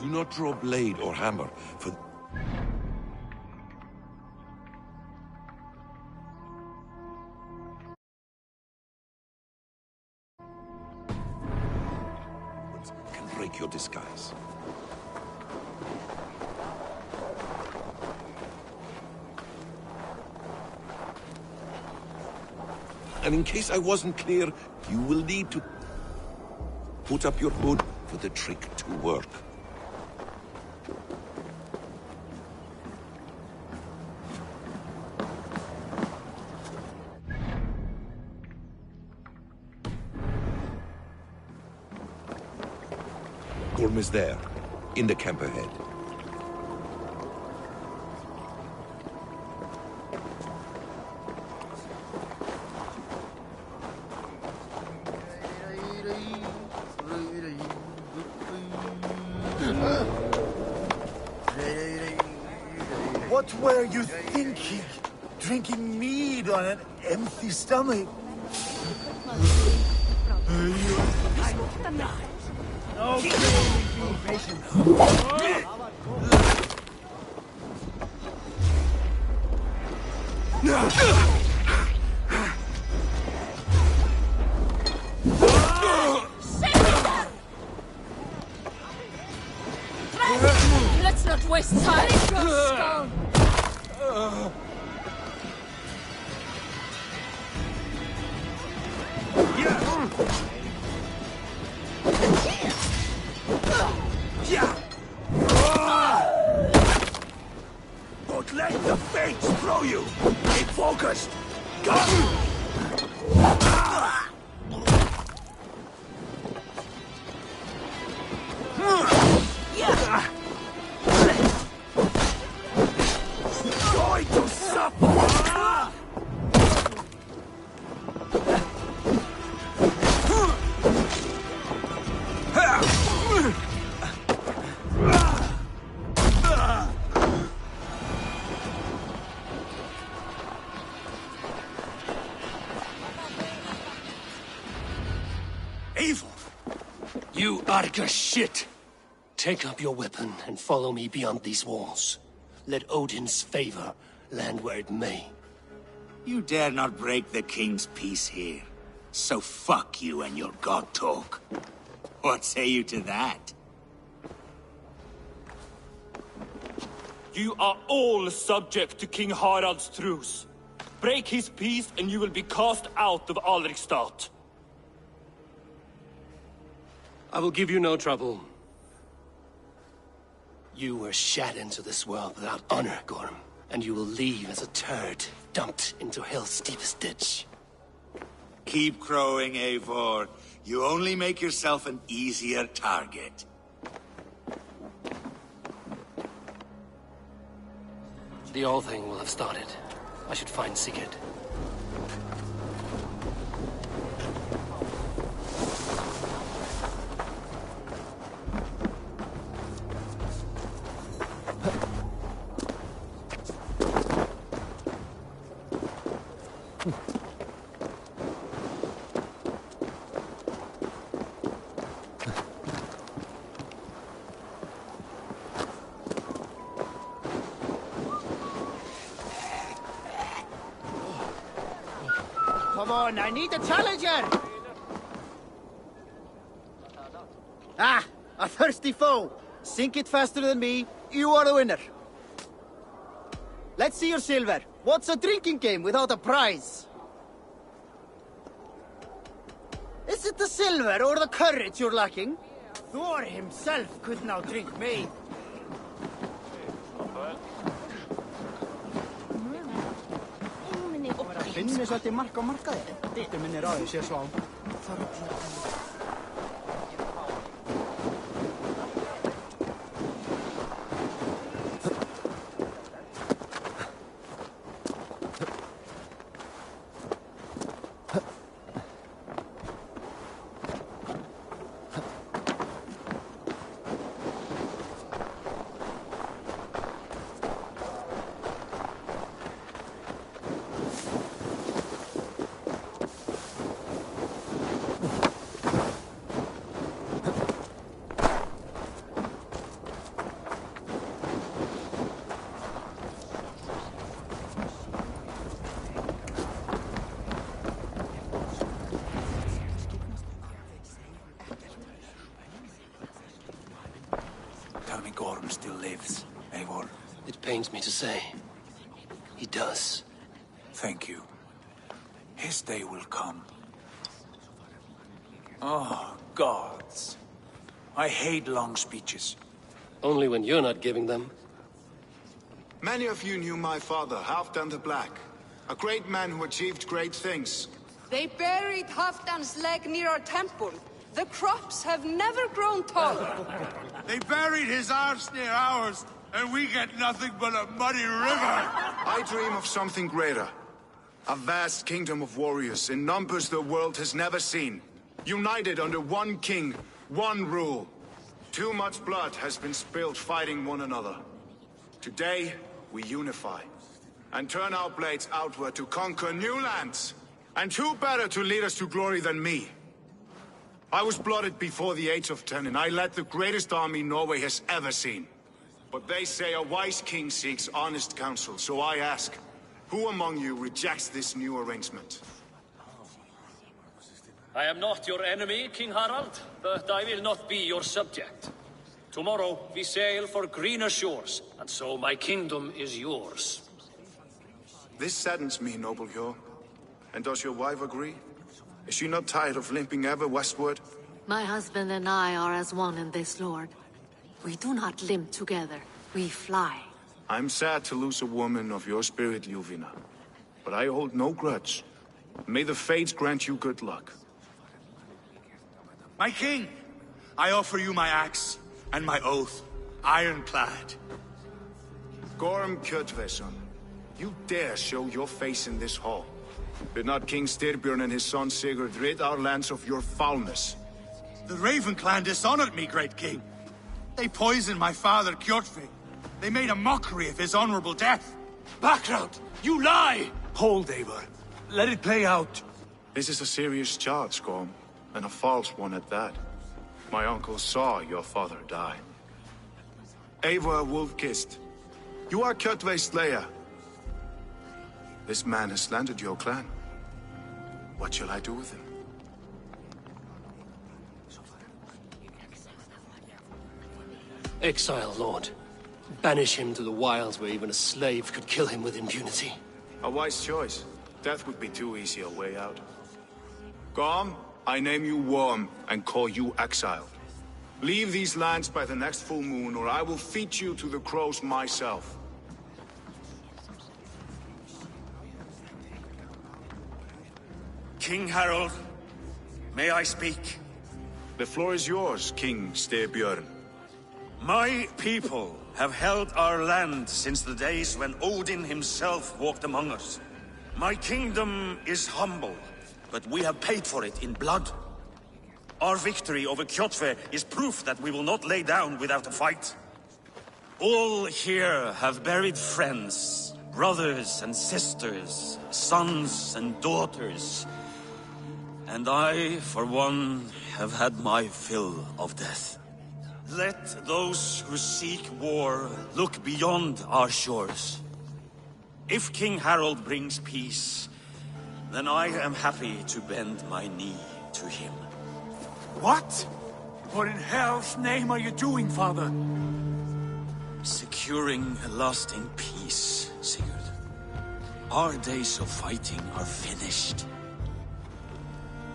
Do not draw blade or hammer, for... can break your disguise. And in case I wasn't clear, you will need to put up your hood for the trick to work. Gorm is there, in the camp ahead. What were you thinking? Drinking mead on an empty stomach? Okay, be patient. Let's not waste time. Don't let the fates throw you! Keep focused! Go! Going to suffer! Evil! You Arga shit! Take up your weapon and follow me beyond these walls. Let Odin's favor land where it may. You dare not break the king's peace here. So fuck you and your god talk. What say you to that? You are all subject to King Harald's truce. Break his peace and you will be cast out of Alrikstad. I will give you no trouble. You were shat into this world without honor, Gorm, and you will leave as a turd dumped into hell's deepest ditch. Keep crowing, Eivor. You only make yourself an easier target. The old thing will have started. I should find Sigurd. Come on, I need a challenger! Ah, a thirsty foe. Sink it faster than me. You are the winner. Let's see your silver. What's a drinking game without a prize? Is it the silver or the courage you're lacking? Thor himself could not drink me. Finnir svolítið mark á markaði. Dittu minnir á því sé slá. father still lives, Eivor. It pains me to say. He does. Thank you. His day will come. Oh, gods. I hate long speeches. Only when you're not giving them. Many of you knew my father, Halfdan the Black. A great man who achieved great things. They buried Halfdan's leg near our temple. The crops have never grown taller. They buried his arse near ours, and we get nothing but a muddy river. I dream of something greater. A vast kingdom of warriors in numbers the world has never seen. United under one king, one rule. Too much blood has been spilled fighting one another. Today, we unify. And turn our blades outward to conquer new lands. And who better to lead us to glory than me? I was blooded before the age of 10, and I led the greatest army Norway has ever seen. But they say a wise king seeks honest counsel, so I ask, who among you rejects this new arrangement? I am not your enemy, King Harald, but I will not be your subject. Tomorrow we sail for greener shores, and so my kingdom is yours. This saddens me, noble Hjor. And does your wife agree? Is she not tired of limping ever westward? My husband and I are as one in this, Lord. We do not limp together. We fly. I'm sad to lose a woman of your spirit, Ljuvina. But I hold no grudge. May the fates grant you good luck. My king, I offer you my axe and my oath, ironclad. Gorm Kjotveson, you dare show your face in this hall. Did not King Styrbjörn and his son Sigurd rid our lands of your foulness? The Raven clan dishonored me, great king. They poisoned my father, Kjotve. They made a mockery of his honorable death. Background! You lie! Hold, Eivor. Let it play out. This is a serious charge, Gorm, and a false one at that. My uncle saw your father die. Eivor Wolf-Kissed, you are Kjotve's slayer. This man has slandered your clan. What shall I do with him? Exile, Lord. Banish him to the wilds where even a slave could kill him with impunity. A wise choice. Death would be too easy a way out. Gorm, I name you Worm and call you exiled. Leave these lands by the next full moon, or I will feed you to the crows myself. King Harald, may I speak? The floor is yours, King Styrbjörn. My people have held our land since the days when Odin himself walked among us. My kingdom is humble, but we have paid for it in blood. Our victory over Kjotve is proof that we will not lay down without a fight. All here have buried friends, brothers and sisters, sons and daughters. And I, for one, have had my fill of death. Let those who seek war look beyond our shores. If King Harald brings peace, then I am happy to bend my knee to him. What? What in hell's name are you doing, father? Securing a lasting peace, Sigurd. Our days of fighting are finished.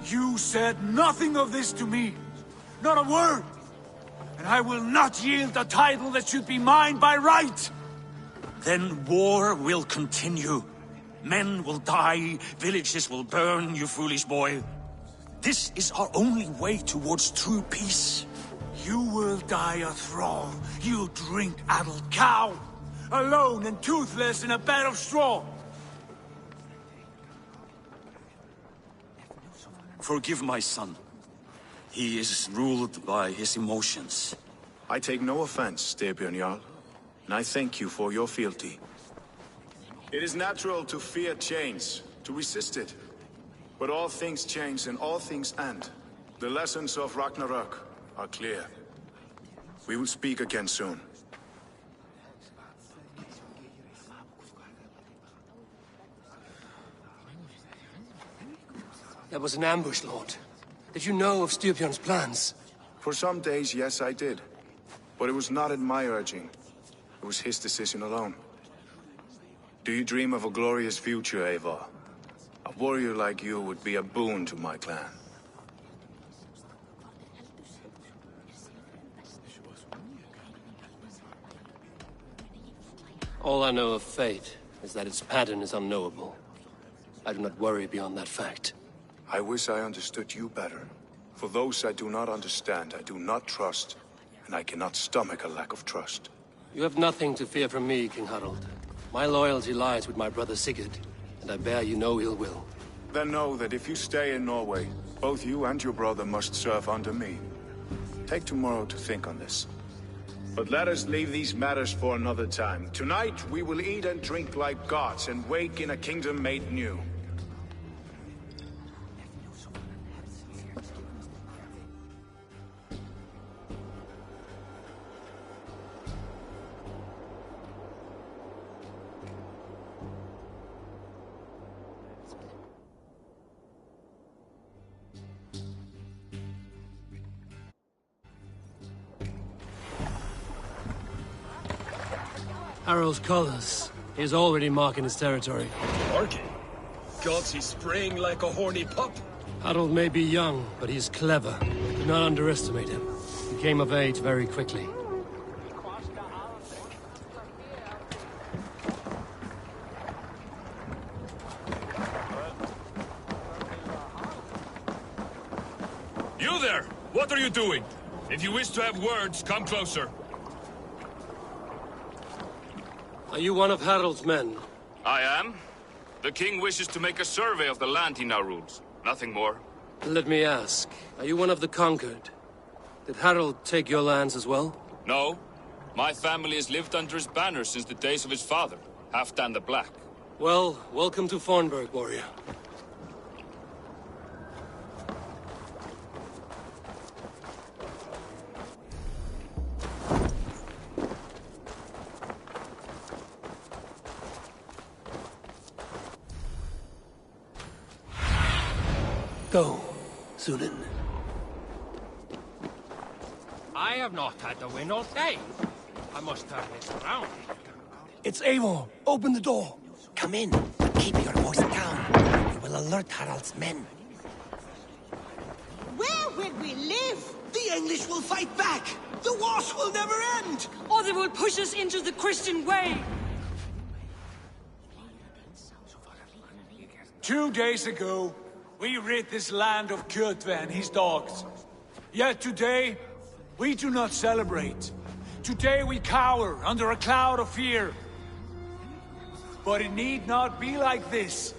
You said nothing of this to me. Not a word. And I will not yield a title that should be mine by right. Then war will continue. Men will die, villages will burn, you foolish boy. This is our only way towards true peace. You will die a thrall, you drink-addled cow. Alone and toothless in a bed of straw. Forgive my son. He is ruled by his emotions. I take no offense, Styrbjörn Jarl, and I thank you for your fealty. It is natural to fear change, to resist it. But all things change and all things end. The lessons of Ragnarök are clear. We will speak again soon. That was an ambush, Lord. Did you know of Styrbjörn's plans? For some days, yes, I did. But it was not at my urging. It was his decision alone. Do you dream of a glorious future, Eivor? A warrior like you would be a boon to my clan. All I know of fate is that its pattern is unknowable. I do not worry beyond that fact. I wish I understood you better. For those I do not understand, I do not trust, and I cannot stomach a lack of trust. You have nothing to fear from me, King Harald. My loyalty lies with my brother Sigurd, and I bear you no ill will. Then know that if you stay in Norway, both you and your brother must serve under me. Take tomorrow to think on this. But let us leave these matters for another time. Tonight, we will eat and drink like gods and wake in a kingdom made new. Harald's colors. He is already marking his territory. Marking? Gods, he's spraying like a horny pup. Harald may be young, but he is clever. Do not underestimate him. He came of age very quickly. You there! What are you doing? If you wish to have words, come closer. Are you one of Harald's men? I am. The king wishes to make a survey of the land he now rules. Nothing more. Let me ask, are you one of the conquered? Did Harald take your lands as well? No. My family has lived under his banner since the days of his father, Halfdan the Black. Well, welcome to Fornburg, warrior. Go, Sunan. I have not had the wind all day. I must turn this around. It's Eivor. Open the door. Come in, but keep your voice down. We will alert Harald's men. Where will we live? The English will fight back! The wars will never end! Or they will push us into the Christian way! 2 days ago, we rid this land of Kjotve and his dogs. Yet today, we do not celebrate. Today we cower under a cloud of fear. But it need not be like this.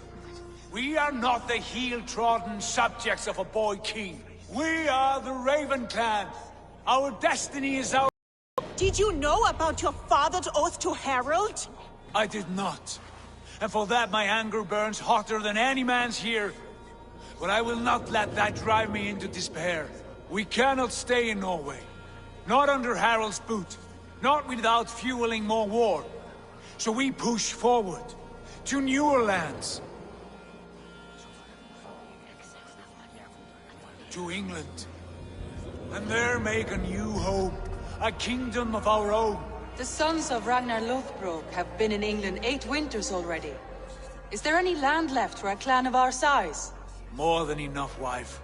We are not the heel-trodden subjects of a boy king. We are the Raven clan. Our destiny is our... Did you know about your father's oath to Harald? I did not. And for that my anger burns hotter than any man's here. But I will not let that drive me into despair. We cannot stay in Norway. Not under Harald's boot. Not without fueling more war. So we push forward. To newer lands. To England. And there make a new hope. A kingdom of our own. The sons of Ragnar Lothbrok have been in England 8 winters already. Is there any land left for a clan of our size? More than enough, wife.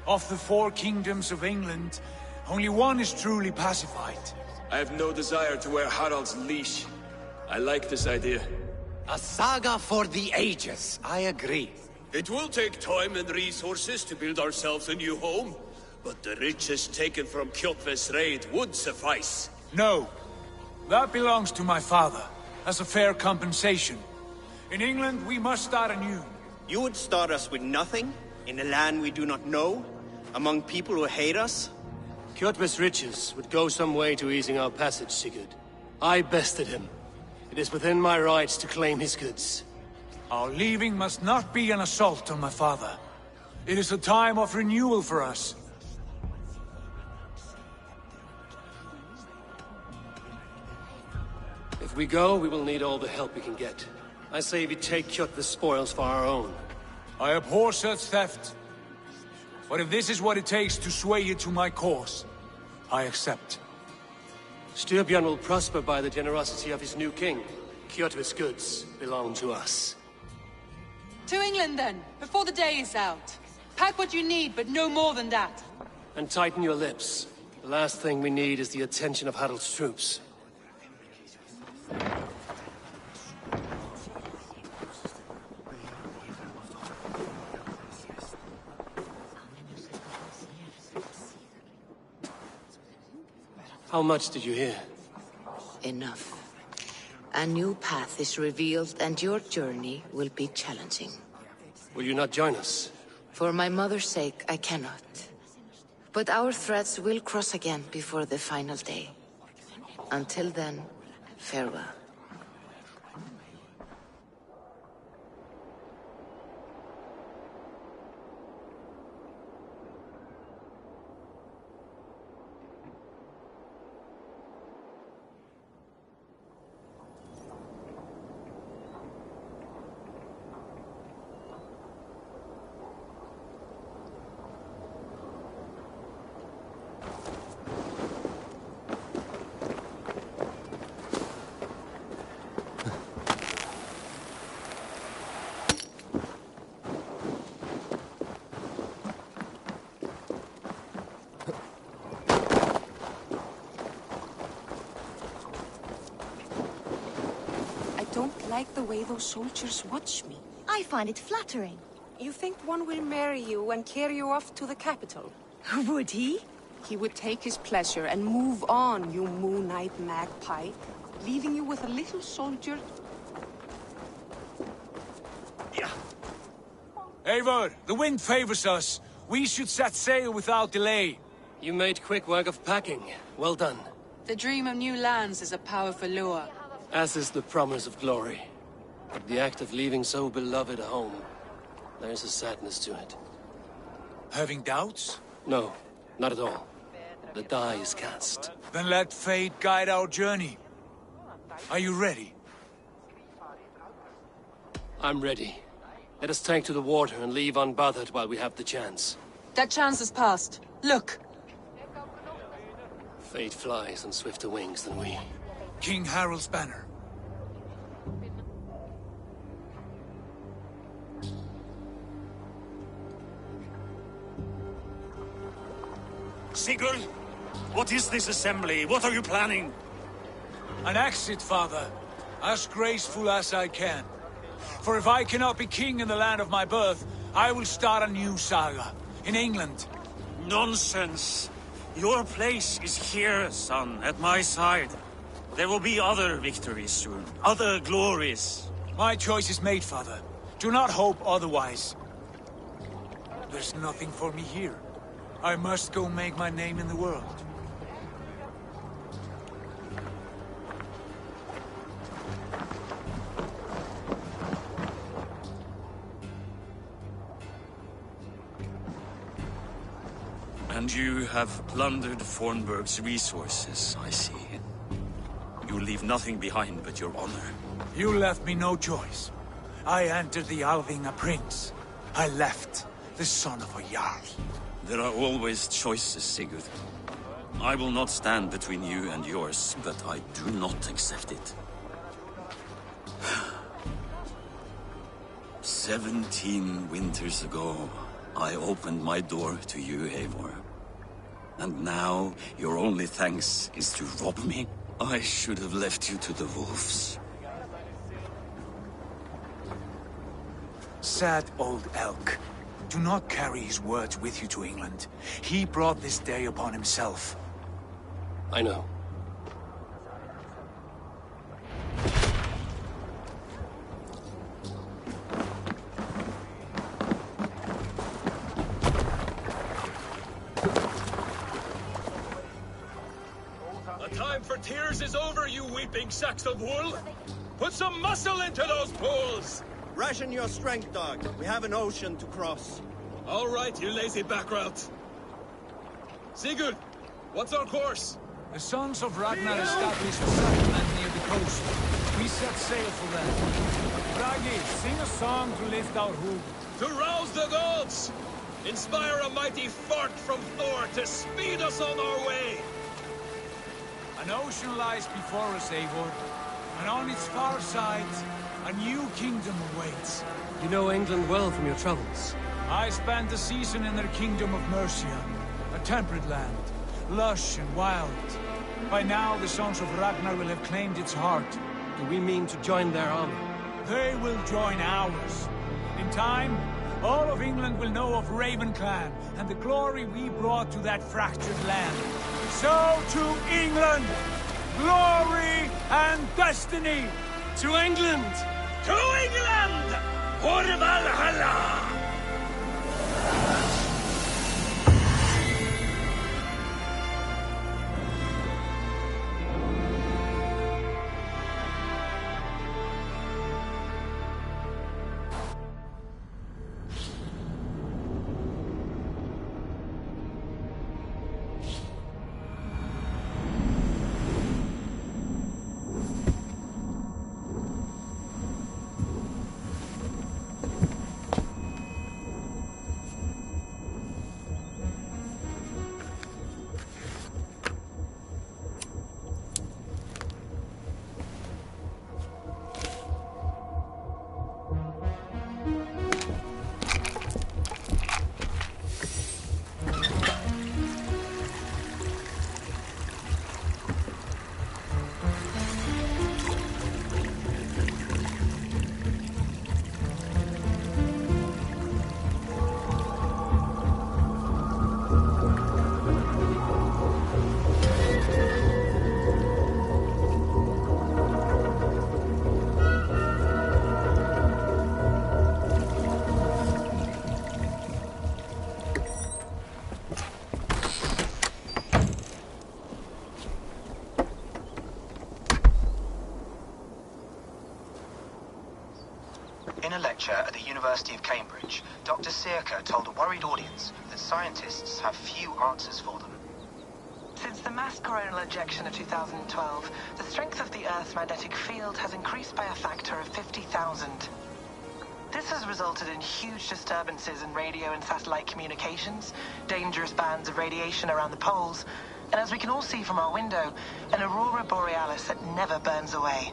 Of the 4 kingdoms of England, only one is truly pacified. I have no desire to wear Harald's leash. I like this idea. A saga for the ages, I agree. It will take time and resources to build ourselves a new home, but the riches taken from Kjotve's raid would suffice. No. That belongs to my father, as a fair compensation. In England, we must start anew. You would start us with nothing? In a land we do not know? Among people who hate us? Kjotve's riches would go some way to easing our passage, Sigurd. I bested him. It is within my rights to claim his goods. Our leaving must not be an assault on my father. It is a time of renewal for us. If we go, we will need all the help we can get. I say we take Kjotve's spoils for our own. I abhor such theft. But if this is what it takes to sway you to my cause, I accept. Styrbjörn will prosper by the generosity of his new king. Kjotve's goods belong to us. To England, then, before the day is out. Pack what you need, but no more than that. And tighten your lips. The last thing we need is the attention of Harald's troops. How much did you hear? Enough. A new path is revealed, and your journey will be challenging. Will you not join us? For my mother's sake, I cannot. But our threads will cross again before the final day. Until then, farewell. I don't like the way those soldiers watch me. I find it flattering. You think one will marry you and carry you off to the capital? Would he? He would take his pleasure and move on, you moon-eyed magpie, leaving you with a little soldier. Eivor, the wind favors us. We should set sail without delay. You made quick work of packing. Well done. The dream of new lands is a powerful lure. As is the promise of glory. But the act of leaving so beloved a home, there's a sadness to it. Having doubts? No, not at all. The die is cast. Then let fate guide our journey. Are you ready? I'm ready. Let us take to the water and leave unbothered while we have the chance. That chance is past. Look! Fate flies on swifter wings than we. King Harald's banner. Sigurd, what is this assembly? What are you planning? An exit, father. As graceful as I can. For if I cannot be king in the land of my birth, I will start a new saga. In England. Nonsense. Your place is here, son, at my side. There will be other victories soon. Other glories. My choice is made, father. Do not hope otherwise. There's nothing for me here. I must go make my name in the world. And you have plundered Fornburg's resources, I see. You leave nothing behind but your honor. You left me no choice. I entered the Alving a prince. I left the son of a Jarl. There are always choices, Sigurd. I will not stand between you and yours, but I do not accept it. 17 winters ago, I opened my door to you, Eivor. And now, your only thanks is to rob me? I should have left you to the wolves. Sad old elk. Do not carry his words with you to England. He brought this day upon himself. I know. The time for tears is over, you weeping sacks of wool! Put some muscle into those bulls! Ration your strength, dog. We have an ocean to cross. All right, you lazy backrout. Sigurd, what's our course? The sons of Ragnar established a settlement near the coast. We set sail for them. Bragi, sing a song to lift our hood. To rouse the gods! Inspire a mighty fart from Thor to speed us on our way! An ocean lies before us, Eivor. And on its far side, a new kingdom awaits. You know England well from your travels. I spent a season in their kingdom of Mercia, a temperate land, lush and wild. By now, the sons of Ragnar will have claimed its heart. Do we mean to join their army? They will join ours. In time, all of England will know of Raven Clan and the glory we brought to that fractured land. So to England! Glory and destiny! To England! To England! For Valhalla! In a lecture at the University of Cambridge, Dr. Sirka told a worried audience that scientists have few answers for them. Since the mass coronal ejection of 2012, the strength of the Earth's magnetic field has increased by a factor of 50,000. This has resulted in huge disturbances in radio and satellite communications, dangerous bands of radiation around the poles, and as we can all see from our window, an aurora borealis that never burns away.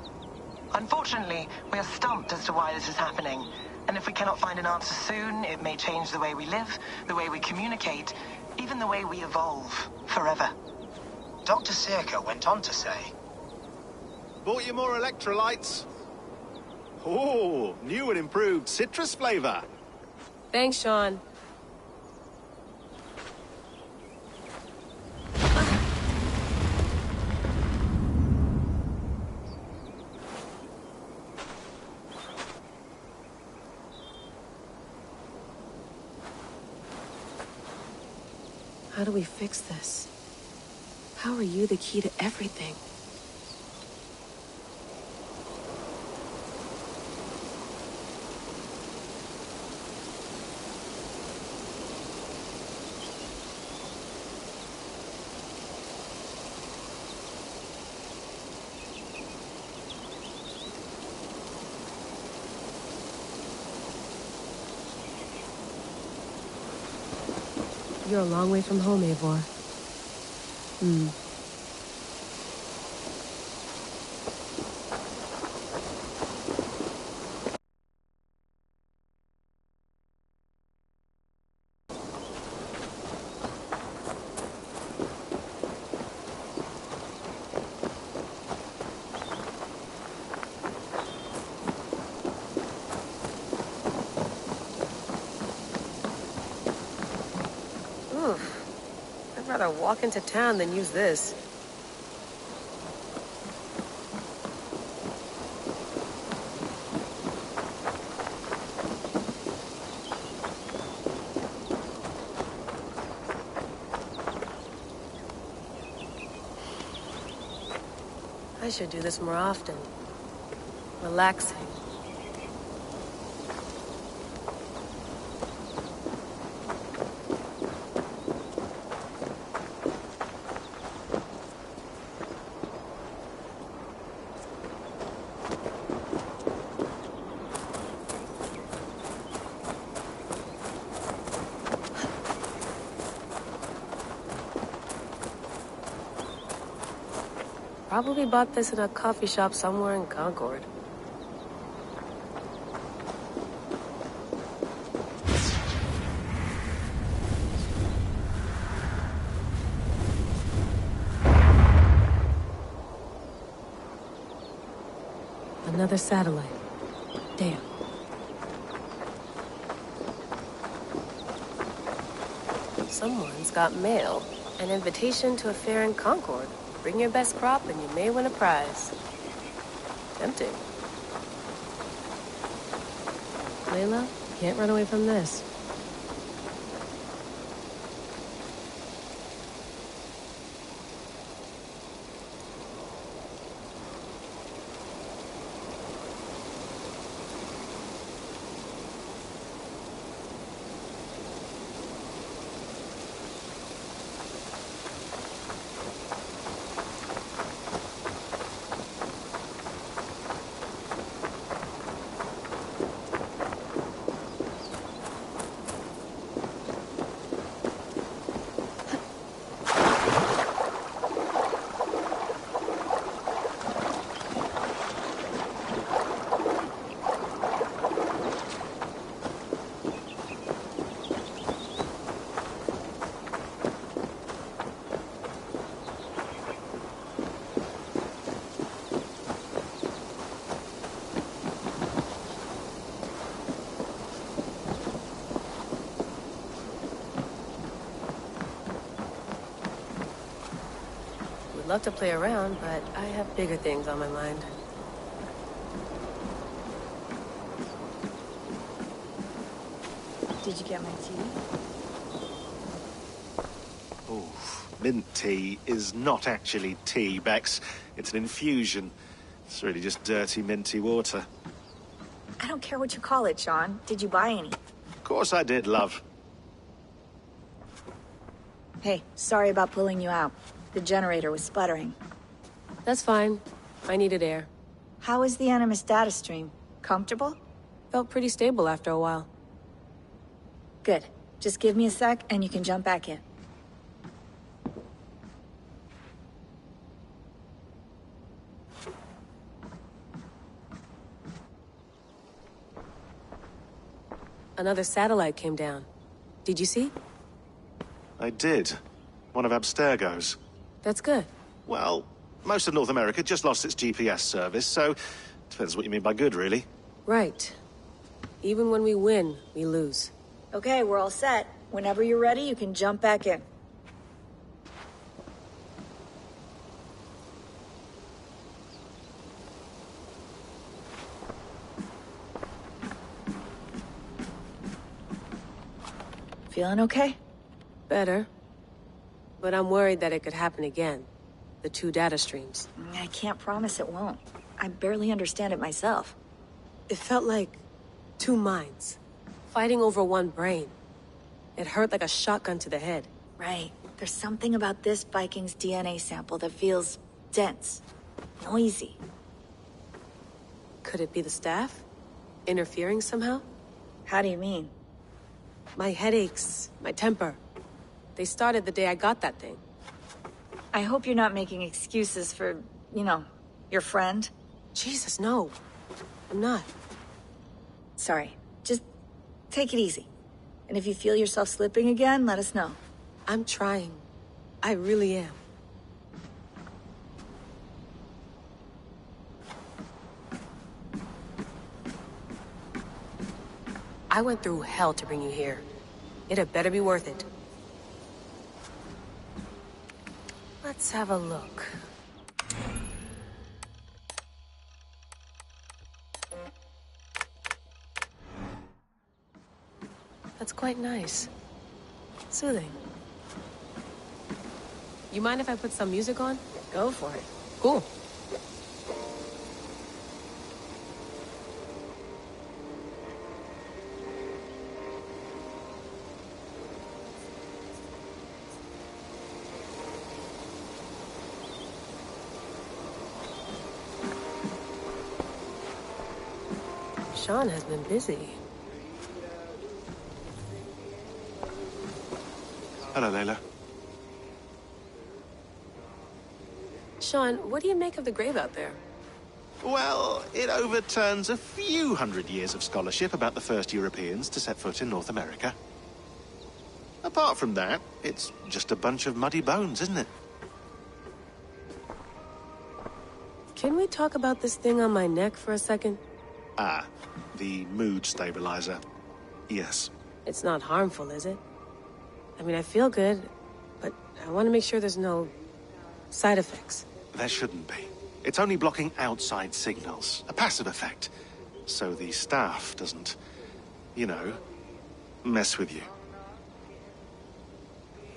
Unfortunately, we are stumped as to why this is happening, and if we cannot find an answer soon, it may change the way we live, the way we communicate, even the way we evolve, forever. Dr. Sirka went on to say, Bought you more electrolytes? Oh, new and improved citrus flavor. Thanks, Sean. How do we fix this? How are you the key to everything? You're a long way from home, Eivor. I'd rather walk into town than use this. I should do this more often. Relaxing. Probably bought this in a coffee shop somewhere in Concord. Another satellite. Damn. Someone's got mail. An invitation to a fair in Concord. Bring your best crop and you may win a prize. Tempting. Layla, can't run away from this. Would love to play around, but I have bigger things on my mind. Did you get my tea? Oh, mint tea is not actually tea, Bex. It's an infusion. It's really just dirty, minty water. I don't care what you call it, Sean. Did you buy any? Of course I did, love. Hey, sorry about pulling you out. The generator was sputtering. That's fine. I needed air. How is the Animus data stream? Comfortable? Felt pretty stable after a while. Good. Just give me a sec and you can jump back in. Another satellite came down. Did you see? I did. One of Abstergo's. That's good. Well, most of North America just lost its GPS service, so depends what you mean by good, really. Right. Even when we win, we lose. Okay, we're all set. Whenever you're ready, you can jump back in. Feeling okay? Better. But I'm worried that it could happen again. The two data streams. I can't promise it won't. I barely understand it myself. It felt like two minds, fighting over one brain. It hurt like a shotgun to the head. Right. There's something about this Viking's DNA sample that feels dense, noisy. Could it be the staff? Interfering somehow? How do you mean? My headaches, my temper. They started the day I got that thing. I hope you're not making excuses for, you know, your friend. Jesus, no. I'm not. Sorry. Just take it easy. And if you feel yourself slipping again, let us know. I'm trying. I really am. I went through hell to bring you here. It had better be worth it. Let's have a look. That's quite nice. Soothing. You mind if I put some music on? Go for it. Cool. Sean has been busy. Hello, Layla. Sean, what do you make of the grave out there? Well, it overturns a few hundred years of scholarship about the first Europeans to set foot in North America. Apart from that, it's just a bunch of muddy bones, isn't it? Can we talk about this thing on my neck for a second? Ah, the mood stabilizer. Yes. It's not harmful, is it? I mean, I feel good, but I want to make sure there's no side effects. There shouldn't be. It's only blocking outside signals, a passive effect. So the staff doesn't, you know, mess with you.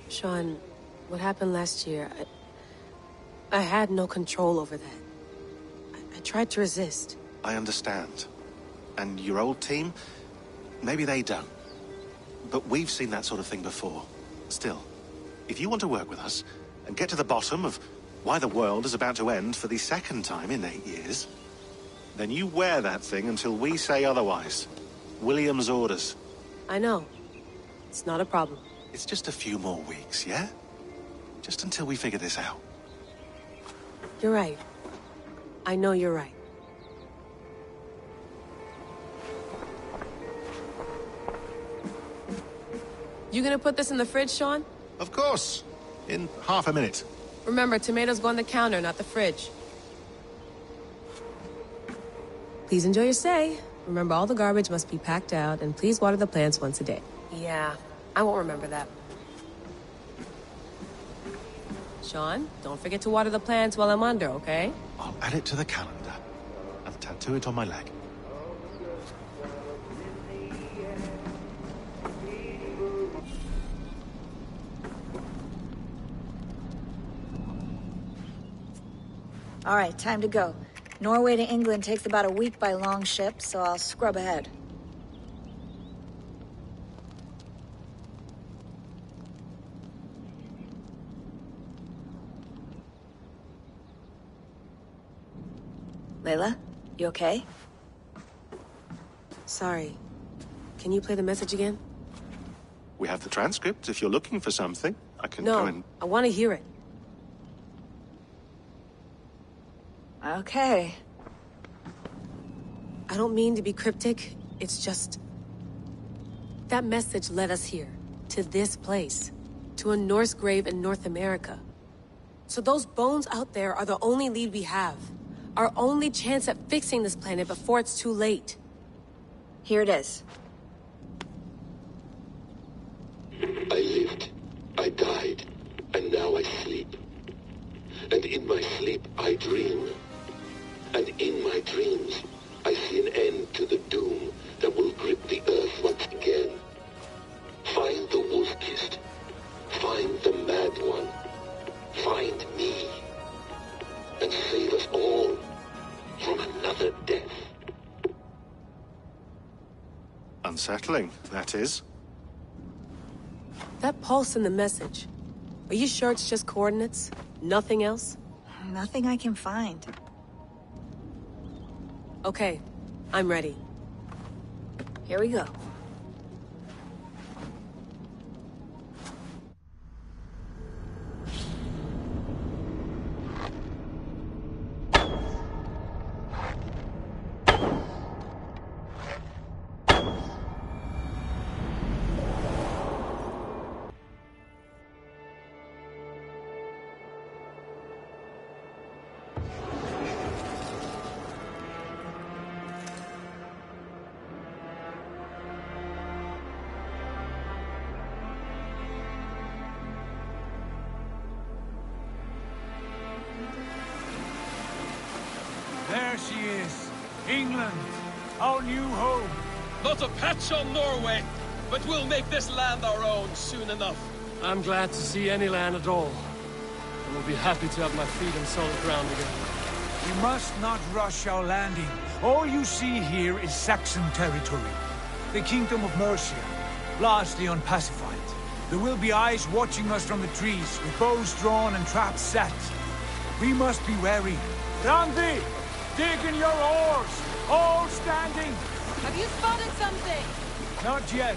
Sean, what happened last year, I had no control over that. I tried to resist. I understand. And your old team, maybe they don't. But we've seen that sort of thing before. Still, if you want to work with us and get to the bottom of why the world is about to end for the second time in 8 years, then you wear that thing until we say otherwise. William's orders. I know. It's not a problem. It's just a few more weeks, yeah? Just until we figure this out. You're right. I know you're right. You gonna put this in the fridge, Sean? Of course. In half a minute. Remember, tomatoes go on the counter, not the fridge. Please enjoy your stay. Remember, all the garbage must be packed out, and please water the plants once a day. Yeah, I won't remember that. Sean, don't forget to water the plants while I'm under, okay? I'll add it to the calendar and tattoo it on my leg. All right, time to go. Norway to England takes about a week by long ship, so I'll scrub ahead. Layla, you okay? Sorry. Can you play the message again? We have the transcript. If you're looking for something, I can No, go and... I want to hear it. Okay. I don't mean to be cryptic. It's just... that message led us here. To this place. To a Norse grave in North America. So those bones out there are the only lead we have. Our only chance at fixing this planet before it's too late. Here it is. I lived, I died, and now I sleep. And in my sleep I dream. And in my dreams I see an end to the doom that will grip the earth once again. Find the wolf-kissed. Find the mad one. Find me. And save us all from another death. Unsettling, that is. That pulse in the message. Are you sure it's just coordinates? Nothing else? Nothing I can find. Okay, I'm ready. Here we go. There she is. England. Our new home. Not a patch on Norway, but we'll make this land our own soon enough. I'm glad to see any land at all. And will be happy to have my feet on solid ground again. We must not rush our landing. All you see here is Saxon territory. The Kingdom of Mercia, largely unpacified. There will be eyes watching us from the trees, with bows drawn and traps set. We must be wary. Randi! Dig in your oars! All standing! Have you spotted something? Not yet.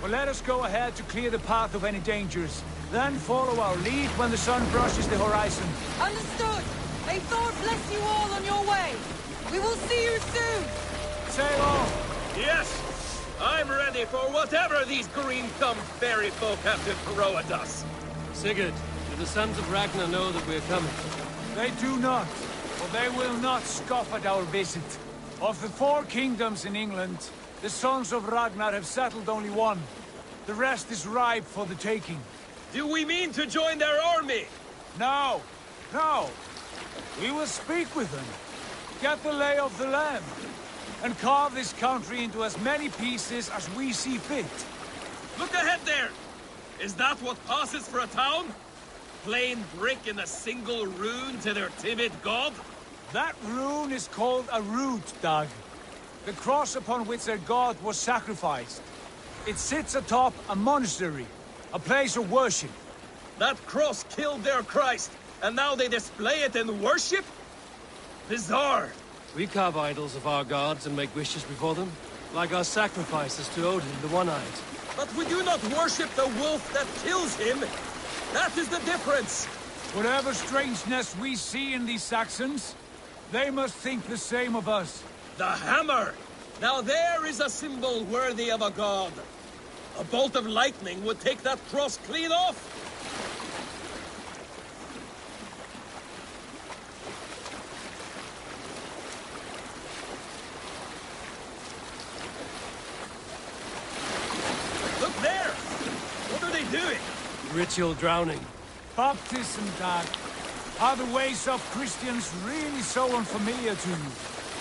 But let us go ahead to clear the path of any dangers. Then follow our lead when the sun brushes the horizon. Understood! May Thor bless you all on your way! We will see you soon! Sail on! Yes! I'm ready for whatever these green-thumbed fairy folk have to throw at us. Sigurd, do the sons of Ragnar know that we're coming? They do not, for they will not scoff at our visit. Of the 4 kingdoms in England, the sons of Ragnar have settled only one. The rest is ripe for the taking. Do we mean to join their army? No, no. We will speak with them, get the lay of the land, and carve this country into as many pieces as we see fit. Look ahead there! Is that what passes for a town? Plain brick in a single rune to their timid god? That rune is called a root, Dag. The cross upon which their god was sacrificed. It sits atop a monastery, a place of worship. That cross killed their Christ, and now they display it in worship? Bizarre. We carve idols of our gods and make wishes before them, like our sacrifices to Odin, the One-Eyed. But we do not worship the wolf that kills him. That is the difference. Whatever strangeness we see in these Saxons, they must think the same of us. The hammer! Now there is a symbol worthy of a god. A bolt of lightning would take that cross clean off. Look there! What are they doing? Ritual drowning. Baptism, Dag. Are the ways of Christians really so unfamiliar to you?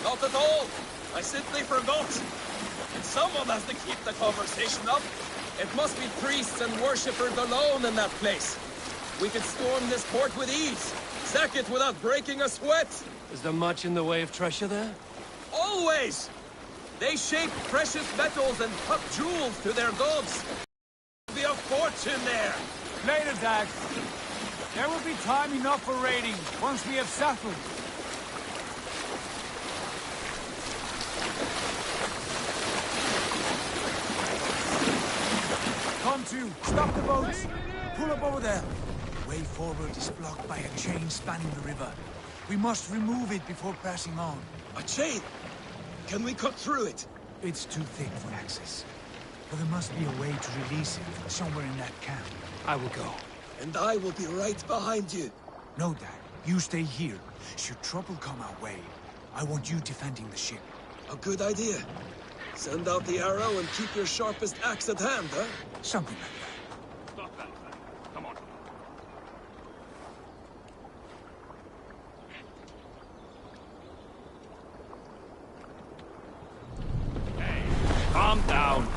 Not at all. I simply forgot. And someone has to keep the conversation up. It must be priests and worshippers alone in that place. We could storm this port with ease. Sack it without breaking a sweat. Is there much in the way of treasure there? Always! They shape precious metals and cut jewels to their gods. Be a fortune there. Later, Dag. There will be time enough for raiding once we have settled. Come to. Stop the boats. Pull up over there. Way forward is blocked by a chain spanning the river. We must remove it before passing on. A chain? Can we cut through it? It's too thick for access. But there must be a way to release it somewhere in that camp. I will go. And I will be right behind you. No, Dad. You stay here. Should trouble come our way, I want you defending the ship. A good idea. Send out the arrow and keep your sharpest axe at hand, huh? Something like that. Stop that. Come on. Hey, calm down.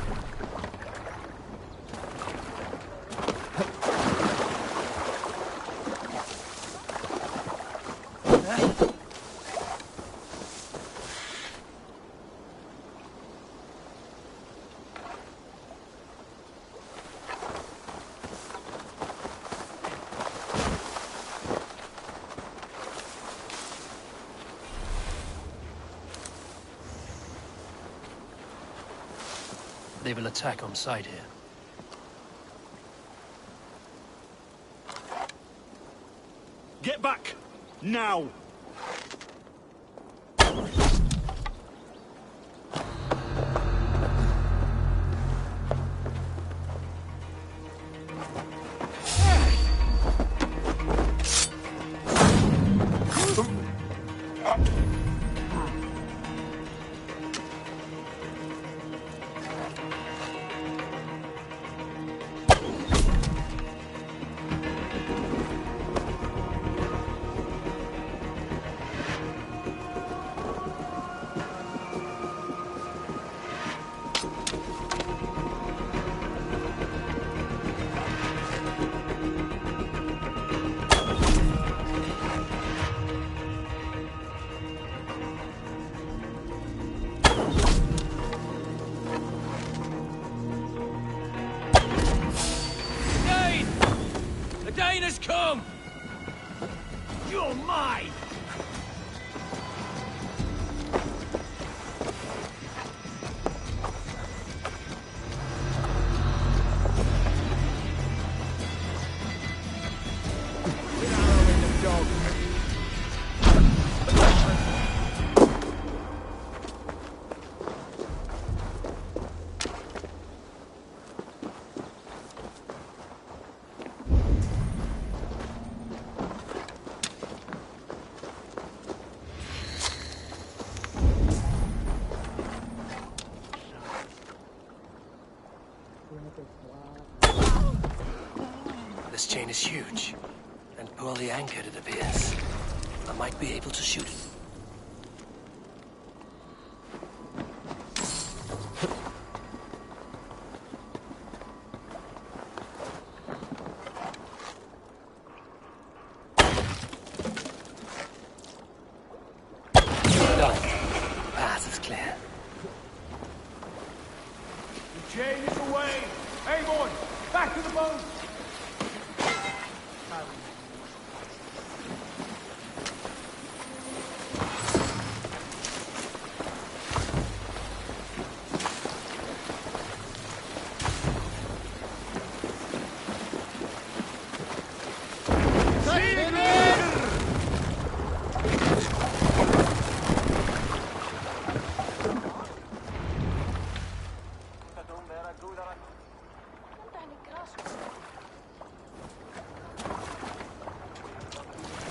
They will attack on sight here. Get back! Now! Come! You're mine! securely anchored, it appears. I might be able to shoot it. Done. Path is clear. The chain is away! Hey, boy! Back to the boat!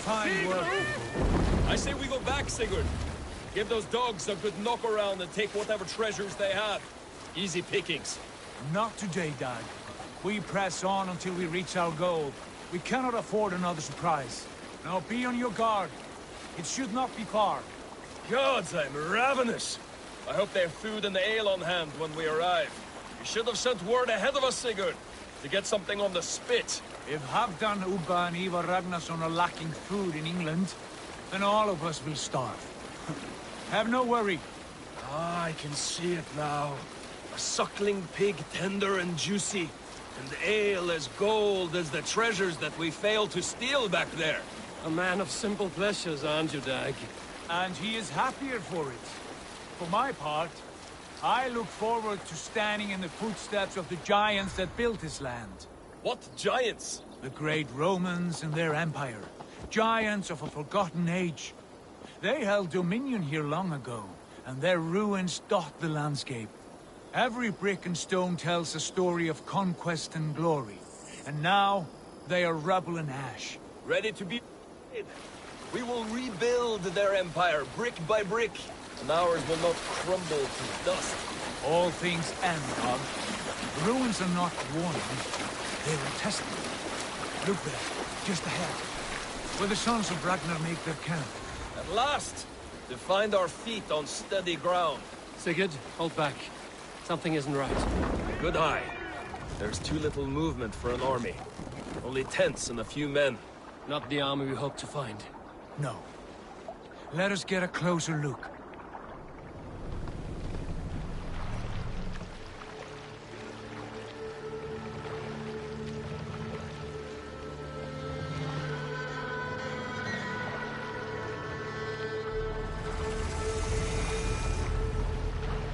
Fine work. I say we go back, Sigurd. Give those dogs a good knock around and take whatever treasures they have. Easy pickings. Not today, Dad. We press on until we reach our goal. We cannot afford another surprise. Now be on your guard. It should not be far. Gods, I'm ravenous. I hope they have food and ale on hand when we arrive. You should have sent word ahead of us, Sigurd, to get something on the spit. If Halfdan, Ubba and Ivar Ragnarsson are lacking food in England, then all of us will starve. Have no worry. Ah, I can see it now. A suckling pig, tender and juicy, and ale as gold as the treasures that we failed to steal back there. A man of simple pleasures, aren't you, Dag? And he is happier for it. For my part, I look forward to standing in the footsteps of the giants that built this land. What giants? The great Romans and their empire. Giants of a forgotten age. They held dominion here long ago, and their ruins dot the landscape. Every brick and stone tells a story of conquest and glory. And now, they are rubble and ash. Ready to be... We will rebuild their empire, brick by brick, and ours will not crumble to dust. All things end, Dog. The ruins are not warnings, they are a testament. Look there, just ahead, where the sons of Ragnar make their camp. At last, to find our feet on steady ground. Sigurd, hold back. Something isn't right. Good eye. There's too little movement for an army. Only tents and a few men. Not the army we hope to find. No. Let us get a closer look.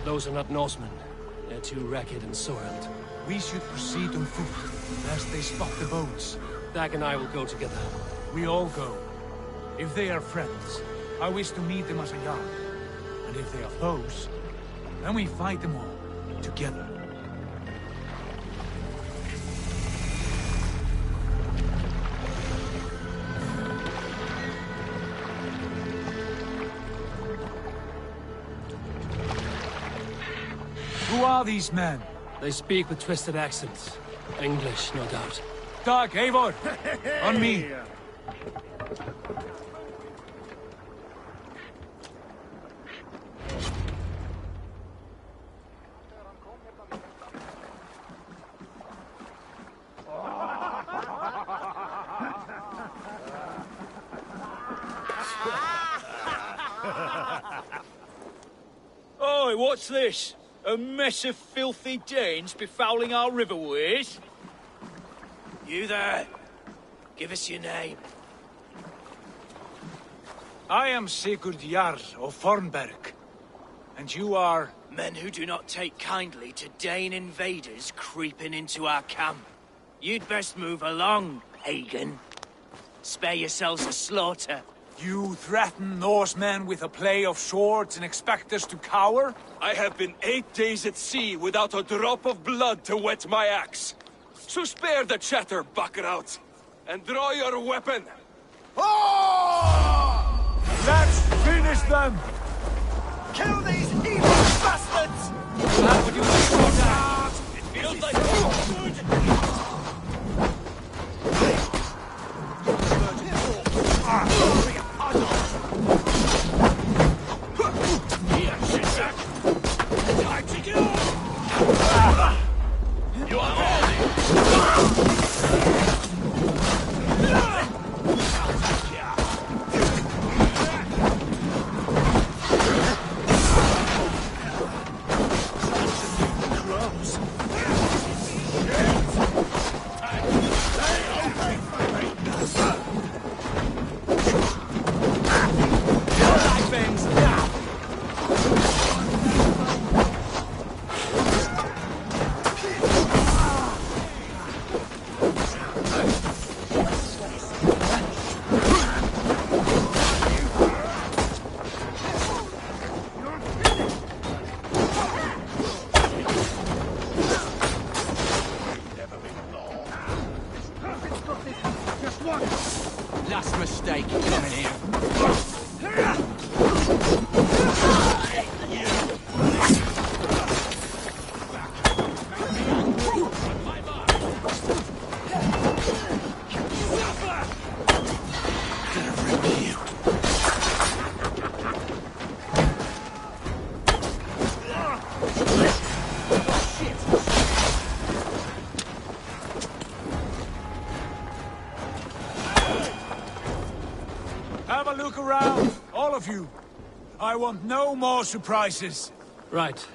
Those are not Norsemen. They're too ragged and soiled. We should proceed on foot, lest they spot the boats. Dag and I will go together. We all go. If they are friends, I wish to meet them as a yard. And if they are foes, then we fight them all, together. Who are these men? They speak with twisted accents. English, no doubt. Dag, Eivor! On me! Oi, what's this? A mess of filthy Danes befouling our riverways? You there. Give us your name. I am Sigurd Jarl of Fornberg. And you are... Men who do not take kindly to Dane invaders creeping into our camp. You'd best move along, pagan. Spare yourselves a slaughter. You threaten Norsemen with a play of swords and expect us to cower? I have been 8 days at sea without a drop of blood to wet my axe. So spare the chatter, Buckerout, and draw your weapon. Oh! Let's finish them! Kill these evil bastards! How would you like to attack? It feels like good. biggest mistake coming here. Have a look around, all of you. I want no more surprises. Right.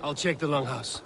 I'll check the longhouse.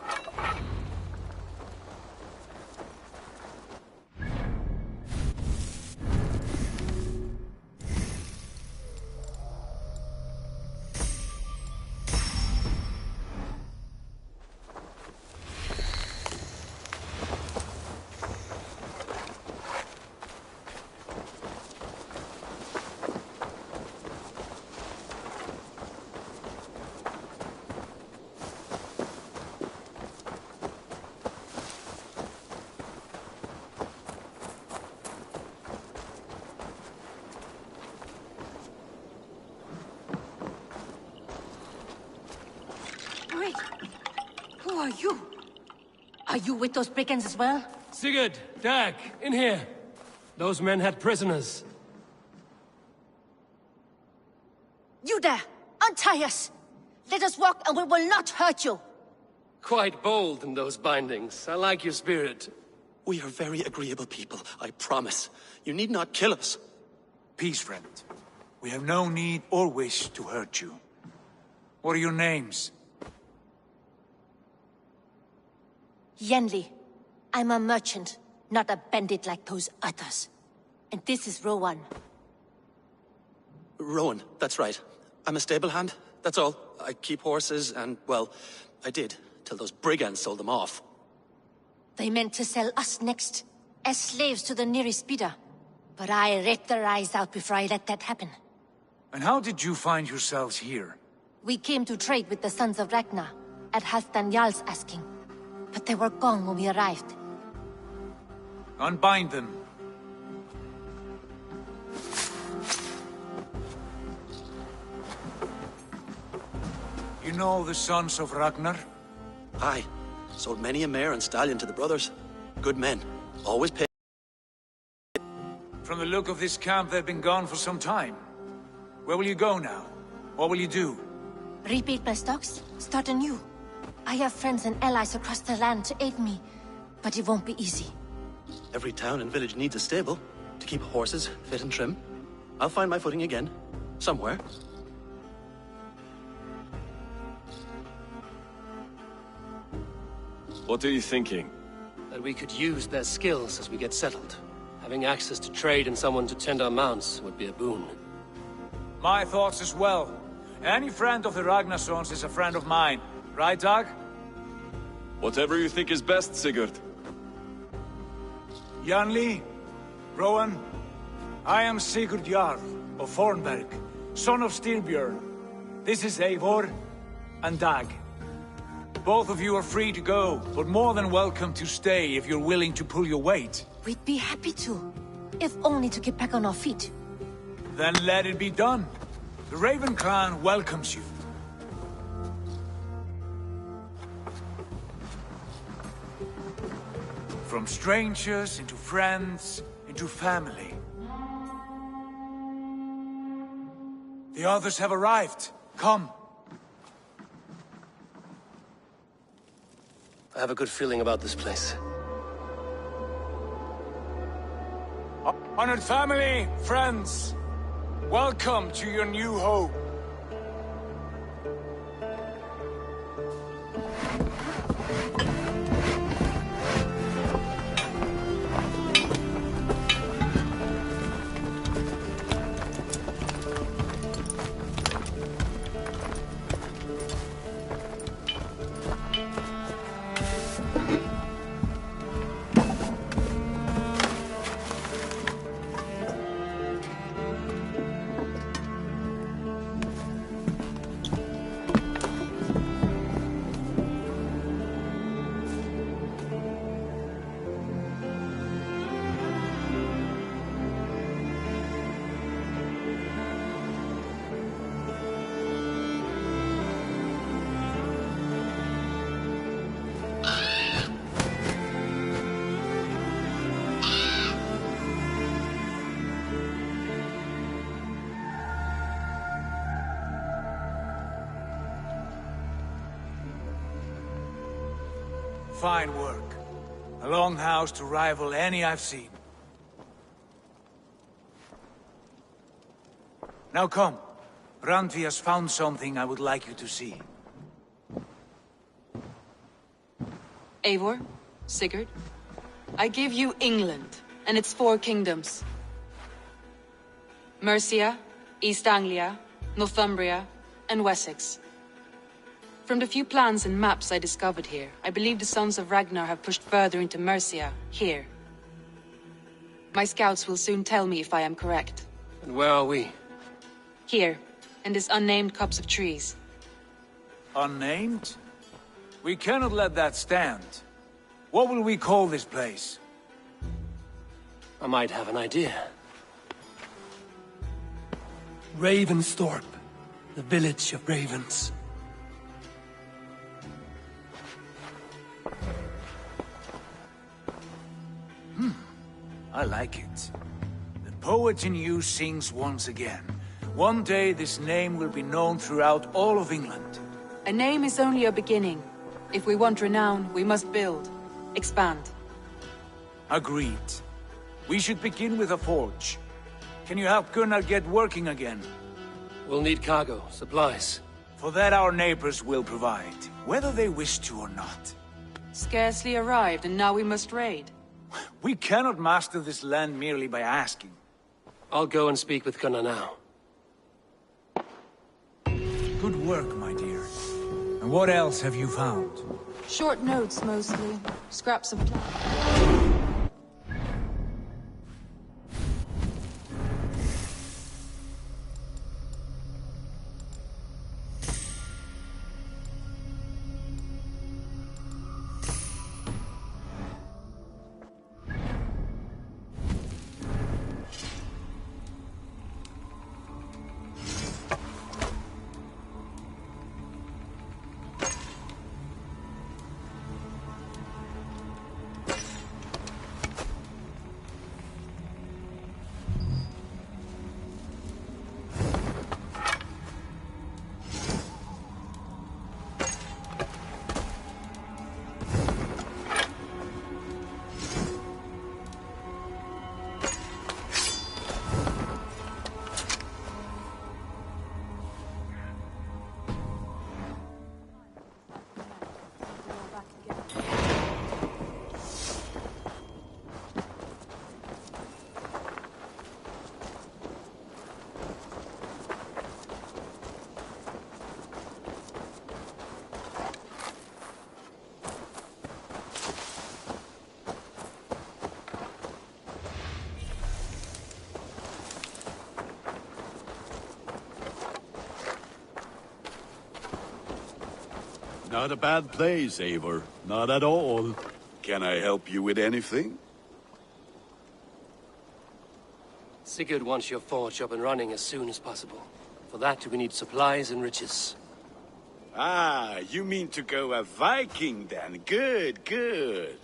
Wait. Who are you? Are you with those brigands as well? Sigurd, Dag, in here. Those men had prisoners. You there! Untie us! Let us walk and we will not hurt you! Quite bold in those bindings. I like your spirit. We are very agreeable people, I promise. You need not kill us. Peace, friend. We have no need or wish to hurt you. What are your names? Yenli. I'm a merchant, not a bandit like those others. And this is Rowan. Rowan, that's right. I'm a stable hand, that's all. I keep horses and, well, I did, till those brigands sold them off. They meant to sell us next, as slaves to the nearest bidder. But I ripped their eyes out before I let that happen. And how did you find yourselves here? We came to trade with the Sons of Ragnar, at Halfdan Jarl's asking. But they were gone when we arrived. Unbind them. You know the Sons of Ragnar? Aye. Sold many a mare and stallion to the brothers. Good men. Always pay. From the look of this camp, they've been gone for some time. Where will you go now? What will you do? Rebuild my stocks, start anew. I have friends and allies across the land to aid me, but it won't be easy. Every town and village needs a stable to keep horses fit and trim. I'll find my footing again. Somewhere. What are you thinking? That we could use their skills as we get settled. Having access to trade and someone to tend our mounts would be a boon. My thoughts as well. Any friend of the Ragnarsons is a friend of mine. Right, Dag? Whatever you think is best, Sigurd. Janli, Rowan, I am Sigurd Jarl of Fornberg, son of Styrbjörn. This is Eivor and Dag. Both of you are free to go, but more than welcome to stay if you're willing to pull your weight. We'd be happy to, if only to get back on our feet. Then let it be done. The Raven clan welcomes you. From strangers into friends, into family. The others have arrived. Come. I have a good feeling about this place. Honored family, friends, welcome to your new home. fine work. A longhouse to rival any I've seen. Now come. Randvi has found something I would like you to see. Eivor, Sigurd, I give you England and its 4 kingdoms. Mercia, East Anglia, Northumbria, and Wessex. From the few plans and maps I discovered here, I believe the Sons of Ragnar have pushed further into Mercia, here. My scouts will soon tell me if I am correct. And where are we? Here, in this unnamed copse of trees. Unnamed? We cannot let that stand. What will we call this place? I might have an idea. Ravensthorpe. The village of ravens. I like it. The poet in you sings once again. One day this name will be known throughout all of England. A name is only a beginning. If we want renown, we must build. Expand. Agreed. We should begin with a forge. Can you help Gunnar get working again? We'll need cargo, supplies. For that our neighbors will provide, whether they wish to or not. Scarcely arrived, and now we must raid. We cannot master this land merely by asking. I'll go and speak with Gunnar now. Good work, my dear. And what else have you found? Short notes, mostly. Scraps of plans. Not a bad place, Eivor. Not at all. Can I help you with anything? Sigurd wants your forge up and running as soon as possible. For that, we need supplies and riches. Ah, you mean to go a Viking then? Good, good.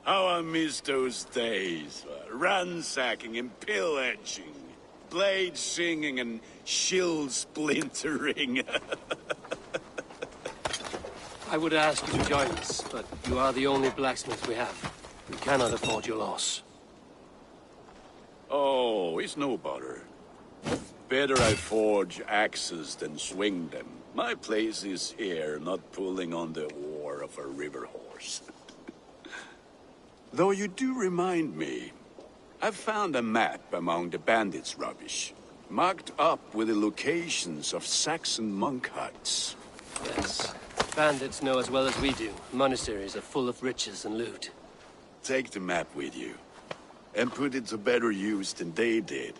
How I miss those days. Ransacking and pillaging. Blade singing and shield splintering. I would ask you to join us, but you are the only blacksmith we have. We cannot afford your loss. Oh, it's no bother. Better I forge axes than swing them. My place is here, not pulling on the oar of a river horse. Though you do remind me, I've found a map among the bandits' rubbish, marked up with the locations of Saxon monk huts. Yes. Bandits know as well as we do. Monasteries are full of riches and loot. Take the map with you, and put it to better use than they did.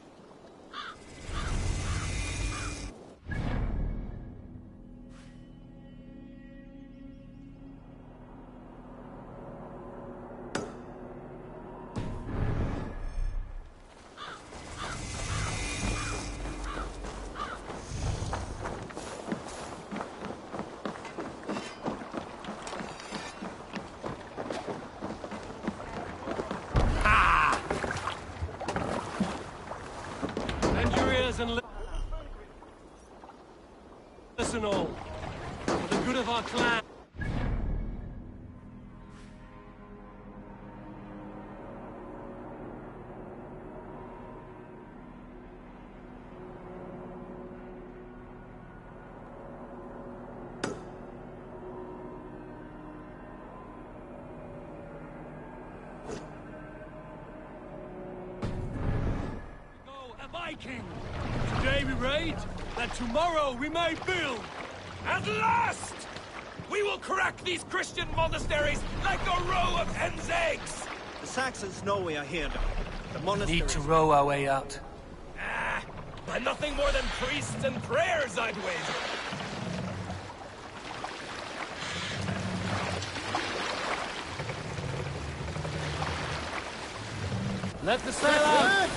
And listen all, for the good of our clan. Viking! Today we raid, that tomorrow we may build! At last! We will crack these Christian monasteries like a row of hen's eggs! The Saxons know we are here, though. The monasteries... Need to row our way out. By nothing more than priests and prayers, I'd wager. Let the sail out!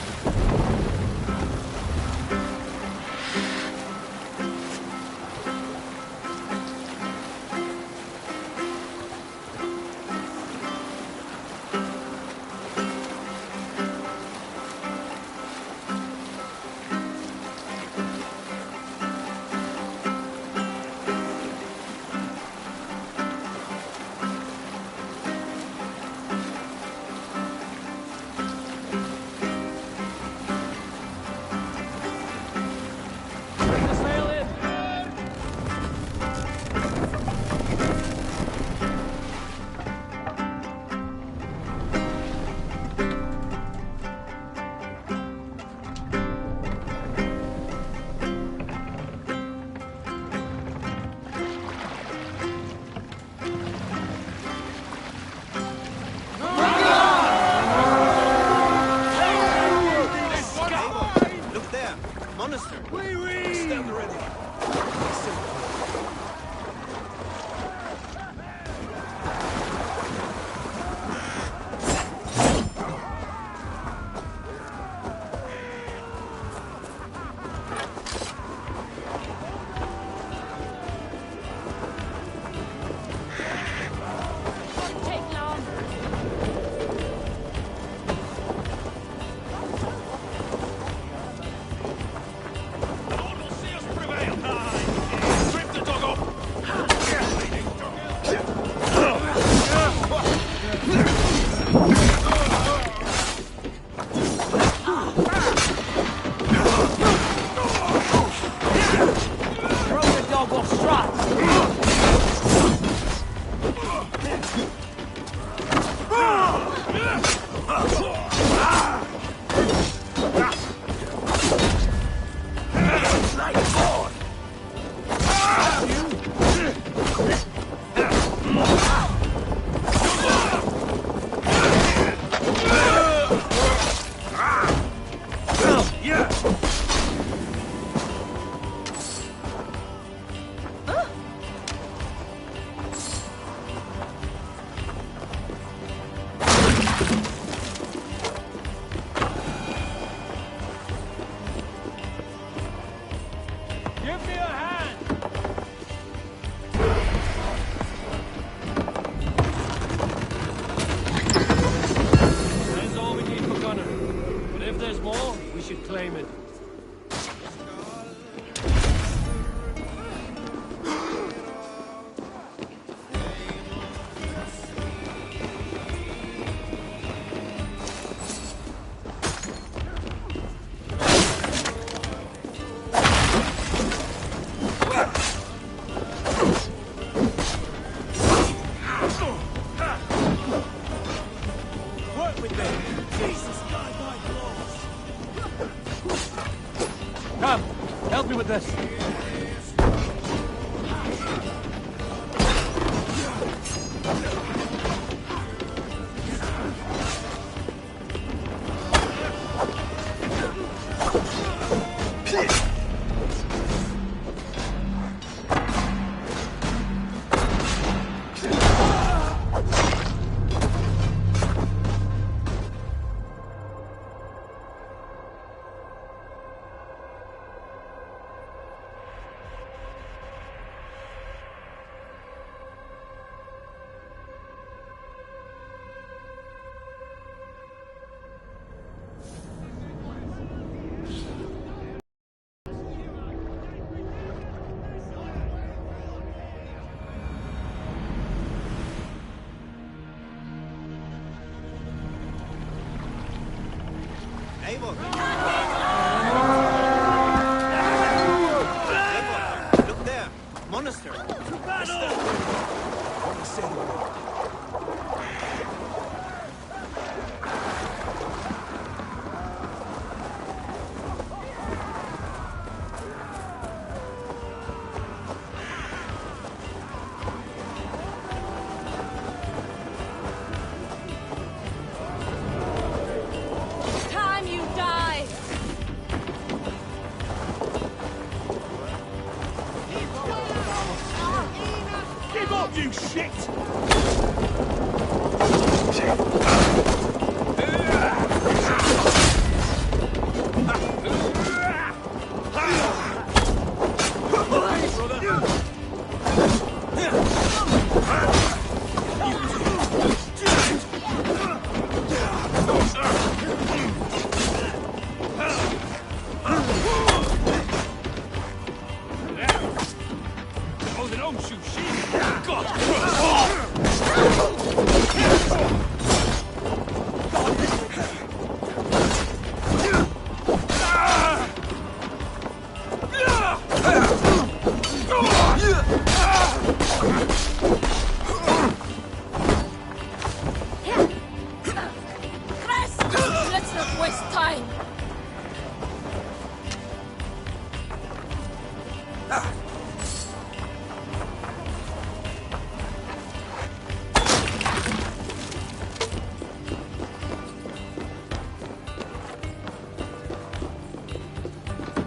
Claim it. Come, help me with this. Eivor! Look there! Monastery! To battle! you shit! Let's not waste time.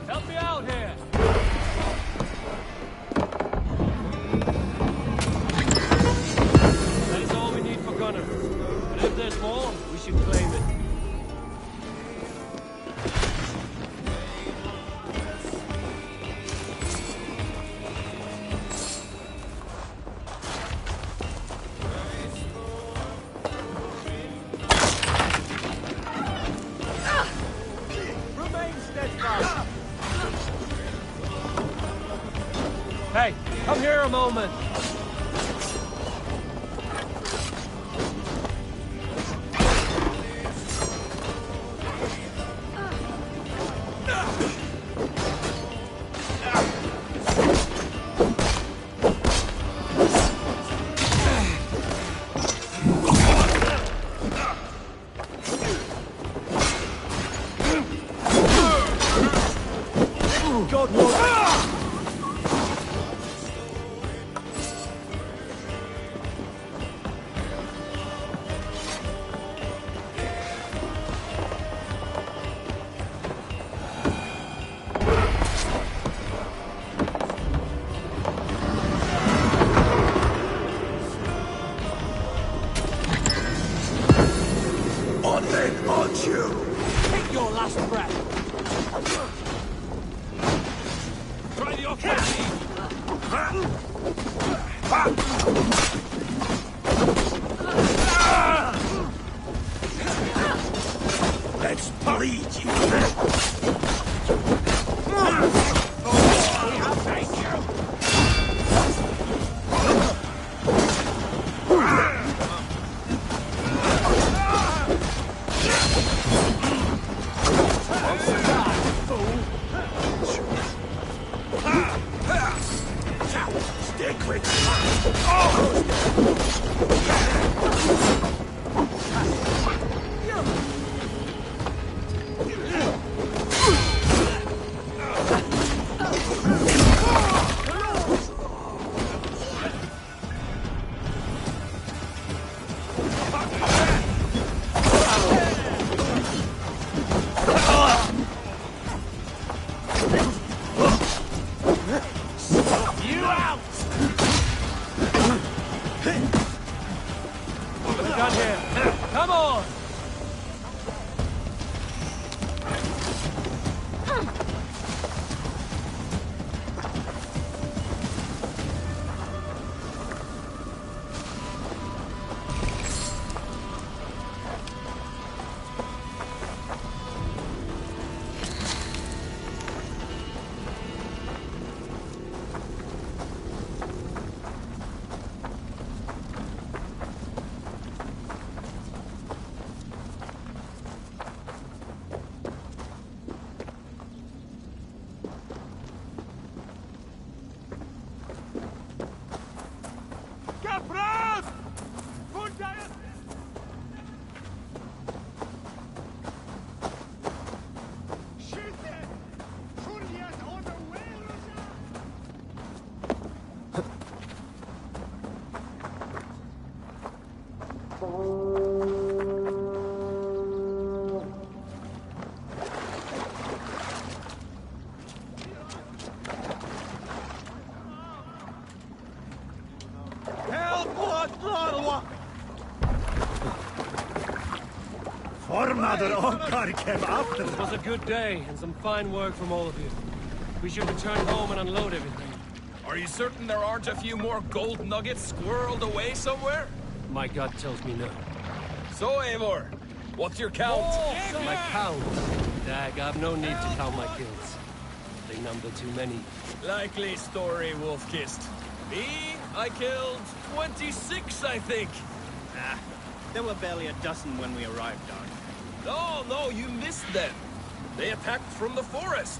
Help me out here! That is all we need for Gunner. But if there's more, we should claim it. Remain steadfast! Hey, come here a moment. God knows. On then, aren't you? Take your last breath! Try the offensive! Let's bleed you! It was a good day, and some fine work from all of you. We should return home and unload everything. Are you certain there aren't a few more gold nuggets squirreled away somewhere? My gut tells me no. So, Eivor, what's your count? My count? Dag, I've no need to count my kills. They number too many. Likely story, Wolf-Kissed. Me, I killed 26, I think. Ah, there were barely a dozen when we arrived, Dark. No, you missed them. They attacked from the forest.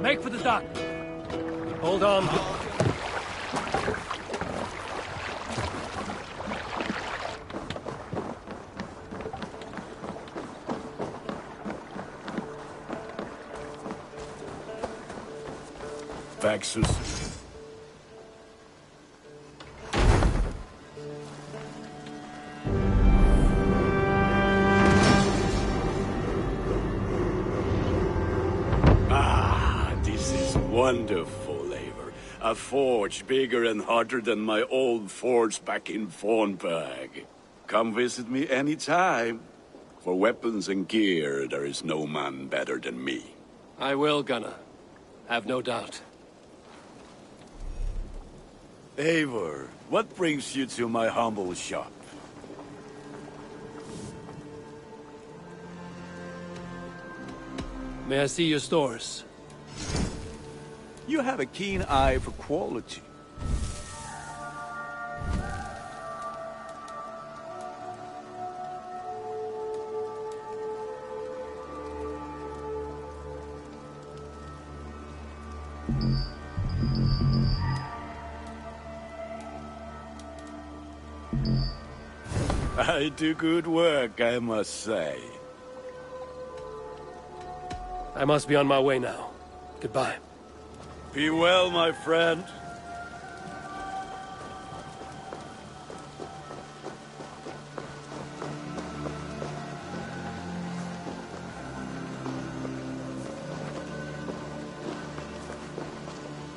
Make for the dock. Hold on. Vaxus. Wonderful, Eivor. A forge bigger and hotter than my old forge back in Fornburg. Come visit me anytime. For weapons and gear, there is no man better than me. I will, Gunnar. Have no doubt. Eivor, what brings you to my humble shop? May I see your stores? You have a keen eye for quality. I do good work, I must say. I must be on my way now. Goodbye. Be well, my friend.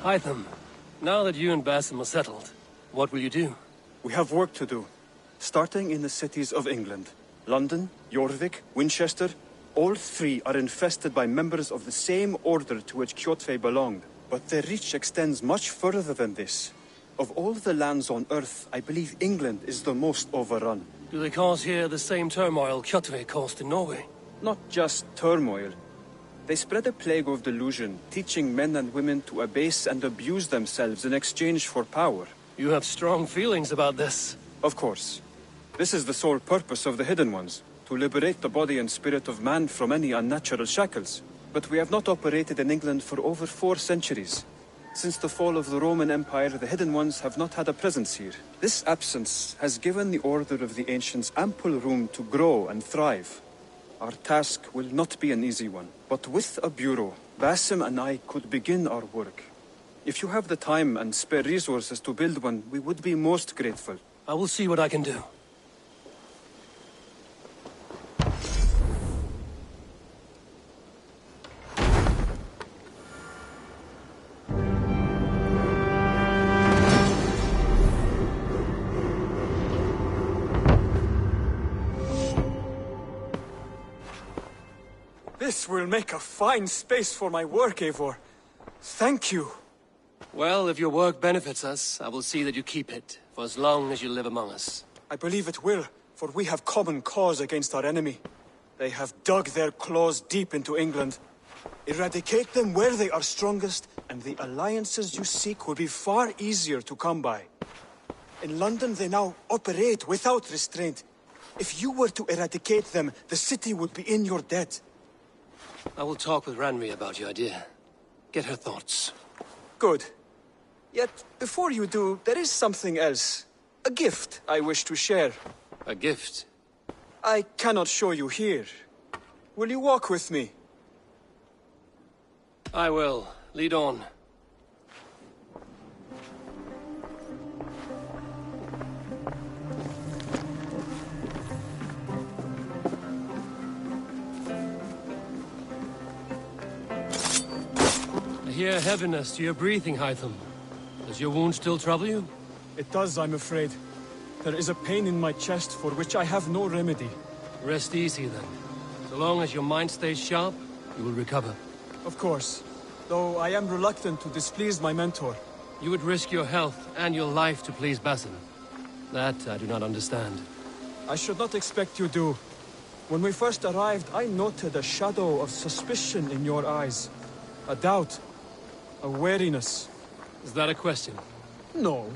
Hytham, now that you and Basim are settled, what will you do? We have work to do. Starting in the cities of England. London, Jorvik, Winchester, all three are infested by members of the same order to which Kjotve belonged. But their reach extends much further than this. Of all the lands on Earth, I believe England is the most overrun. Do they cause here the same turmoil Kjotve caused in Norway? Not just turmoil. They spread a plague of delusion, teaching men and women to abase and abuse themselves in exchange for power. You have strong feelings about this. Of course. This is the sole purpose of the Hidden Ones, to liberate the body and spirit of man from any unnatural shackles. But we have not operated in England for over 4 centuries. Since the fall of the Roman Empire, the Hidden Ones have not had a presence here. This absence has given the Order of the Ancients ample room to grow and thrive. Our task will not be an easy one, but with a bureau, Basim and I could begin our work. If you have the time and spare resources to build one, we would be most grateful. I will see what I can do. This will make a fine space for my work, Eivor. Thank you. Well, if your work benefits us, I will see that you keep it, for as long as you live among us. I believe it will, for we have common cause against our enemy. They have dug their claws deep into England. Eradicate them where they are strongest, and the alliances you seek will be far easier to come by. In London, they now operate without restraint. If you were to eradicate them, the city would be in your debt. I will talk with Ranri about your idea. Get her thoughts. Good. Yet, before you do, there is something else. A gift I wish to share. A gift? I cannot show you here. Will you walk with me? I will. Lead on. I hear heaviness to your breathing, Hytham. Does your wound still trouble you? It does, I'm afraid. There is a pain in my chest for which I have no remedy. Rest easy, then. So long as your mind stays sharp, you will recover. Of course. Though I am reluctant to displease my mentor. You would risk your health and your life to please Basin. That I do not understand. I should not expect you do. When we first arrived, I noted a shadow of suspicion in your eyes. A doubt. A wariness. Is that a question? No.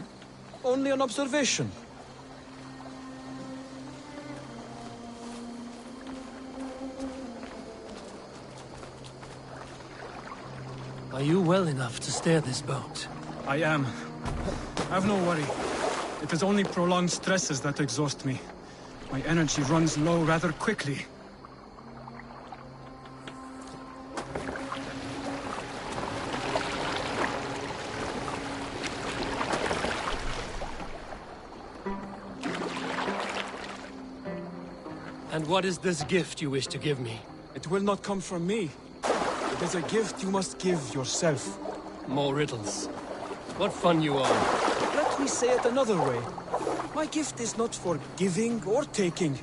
Only an observation. Are you well enough to steer this boat? I am. Have no worry. It is only prolonged stresses that exhaust me. My energy runs low rather quickly. And what is this gift you wish to give me? It will not come from me. It is a gift you must give yourself. More riddles. What fun you are. Let me say it another way. My gift is not for giving or taking.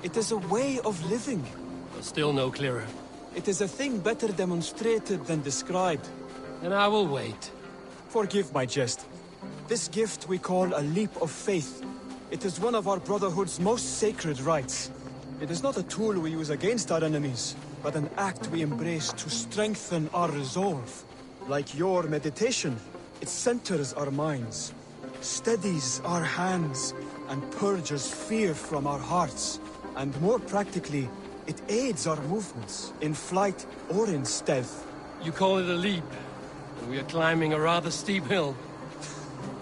It is a way of living. Still no clearer. It is a thing better demonstrated than described. And I will wait. Forgive my jest. This gift we call a leap of faith. It is one of our Brotherhood's most sacred rites. It is not a tool we use against our enemies, but an act we embrace to strengthen our resolve. Like your meditation, it centers our minds, steadies our hands, and purges fear from our hearts. And more practically, it aids our movements, in flight or in stealth. You call it a leap, and we are climbing a rather steep hill.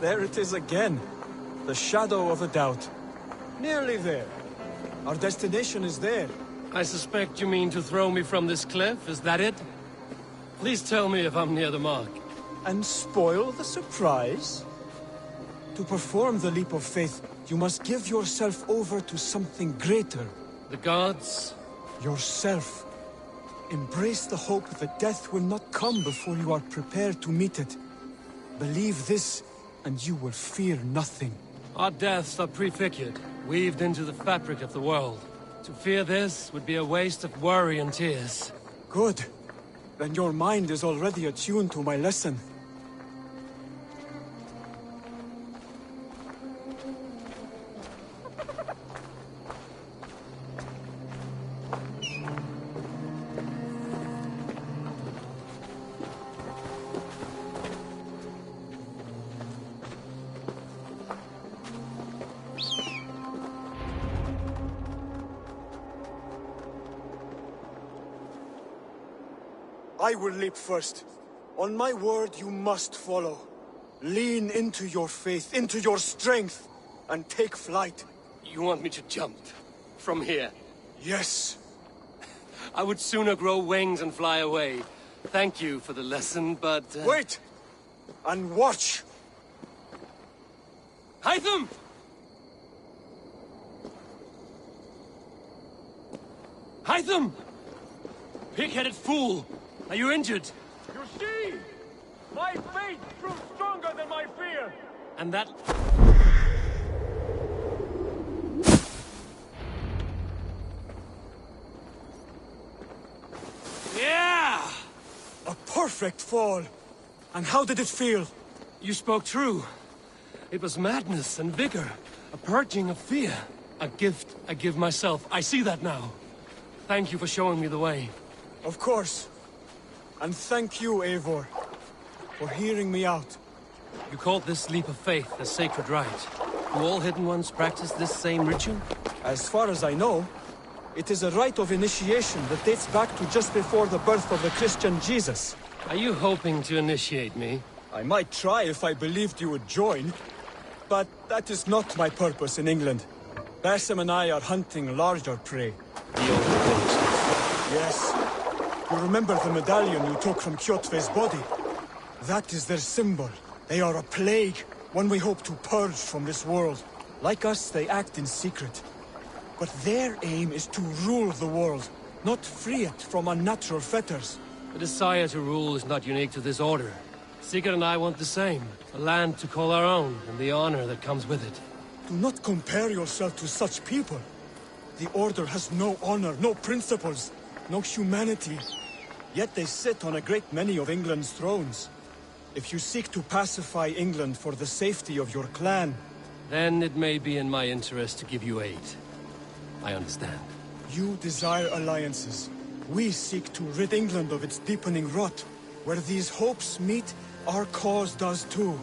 There it is again. The shadow of a doubt. Nearly there. Our destination is there. I suspect you mean to throw me from this cliff, is that it? Please tell me if I'm near the mark. And spoil the surprise? To perform the leap of faith, you must give yourself over to something greater. The gods? Yourself. Embrace the hope that death will not come before you are prepared to meet it. Believe this, and you will fear nothing. Our deaths are prefigured, weaved into the fabric of the world. To fear this would be a waste of worry and tears. Good. Then your mind is already attuned to my lesson. I will leap first. On my word, you must follow. Lean into your faith, into your strength, and take flight. You want me to jump? From here? Yes. I would sooner grow wings and fly away. Thank you for the lesson, but... Wait! And watch! Hytham! Hytham! Pig-headed fool! Are you injured? You see? My faith proved stronger than my fear! And that... Yeah! A perfect fall! And how did it feel? You spoke true. It was madness and vigor. A purging of fear. A gift I give myself. I see that now. Thank you for showing me the way. Of course. And thank you, Eivor, for hearing me out. You called this leap of faith a sacred rite. Do all Hidden Ones practice this same ritual? As far as I know, It is a rite of initiation that dates back to just before the birth of the Christian Jesus. Are you hoping to initiate me? I might try if I believed you would join, but that is not my purpose in England. Basim and I are hunting larger prey. The old things. Yes. You remember the medallion you took from Kjotve's body? That is their symbol. They are a plague, one we hope to purge from this world. Like us, they act in secret. But their aim is to rule the world, not free it from unnatural fetters. The desire to rule is not unique to this order. Sigurd and I want the same. A land to call our own, and the honor that comes with it. Do not compare yourself to such people. The Order has no honor, no principles, no humanity. Yet they sit on a great many of England's thrones. If you seek to pacify England for the safety of your clan... Then it may be in my interest to give you aid. I understand. You desire alliances. We seek to rid England of its deepening rot. Where these hopes meet, our cause does too.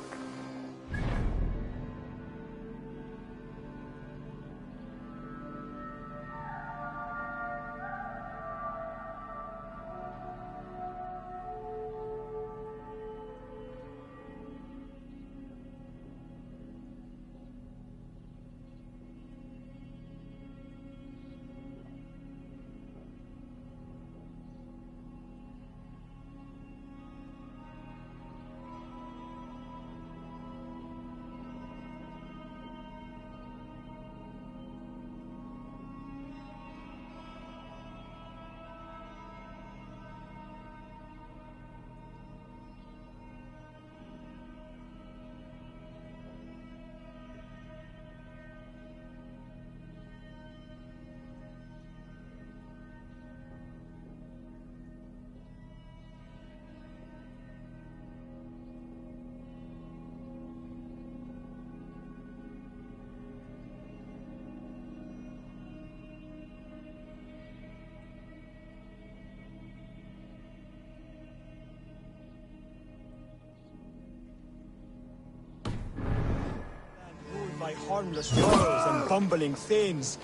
By harmless jarls and bumbling thanes.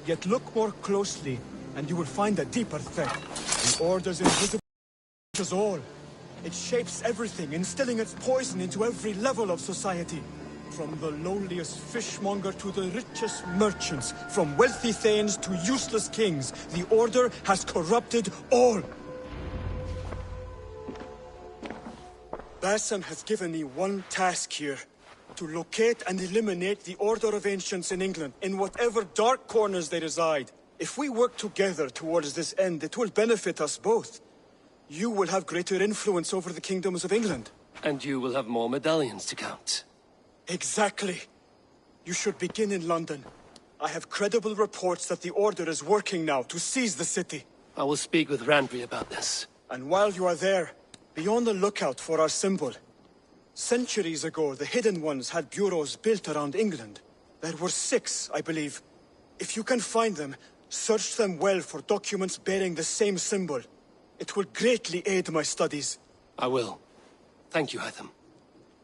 Yet look more closely, and you will find a deeper threat. The Order's invisible us all. It shapes everything, instilling its poison into every level of society. From the lowliest fishmonger to the richest merchants, from wealthy thanes to useless kings, the Order has corrupted all. Basim has given me one task here. To locate and eliminate the Order of Ancients in England, in whatever dark corners they reside. If we work together towards this end, it will benefit us both. You will have greater influence over the kingdoms of England. And you will have more medallions to count. Exactly. You should begin in London. I have credible reports that the Order is working now to seize the city. I will speak with Randvi about this. And while you are there, be on the lookout for our symbol. Centuries ago, the Hidden Ones had bureaus built around England. There were 6, I believe. If you can find them, search them well for documents bearing the same symbol. It will greatly aid my studies. I will. Thank you, Hytham,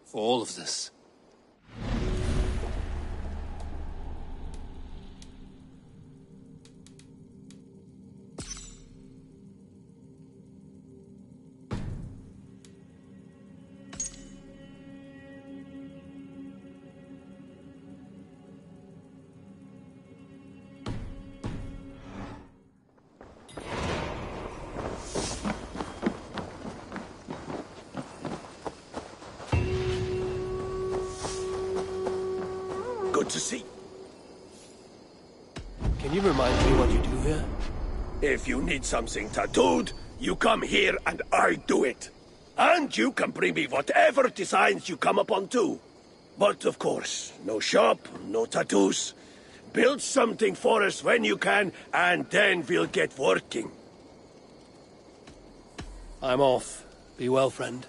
for all of this. Good to see. Can you remind me what you do here? If you need something tattooed, you come here and I do it. And you can bring me whatever designs you come upon too. But of course, no shop, no tattoos. Build something for us when you can, and then we'll get working. I'm off. Be well, friend.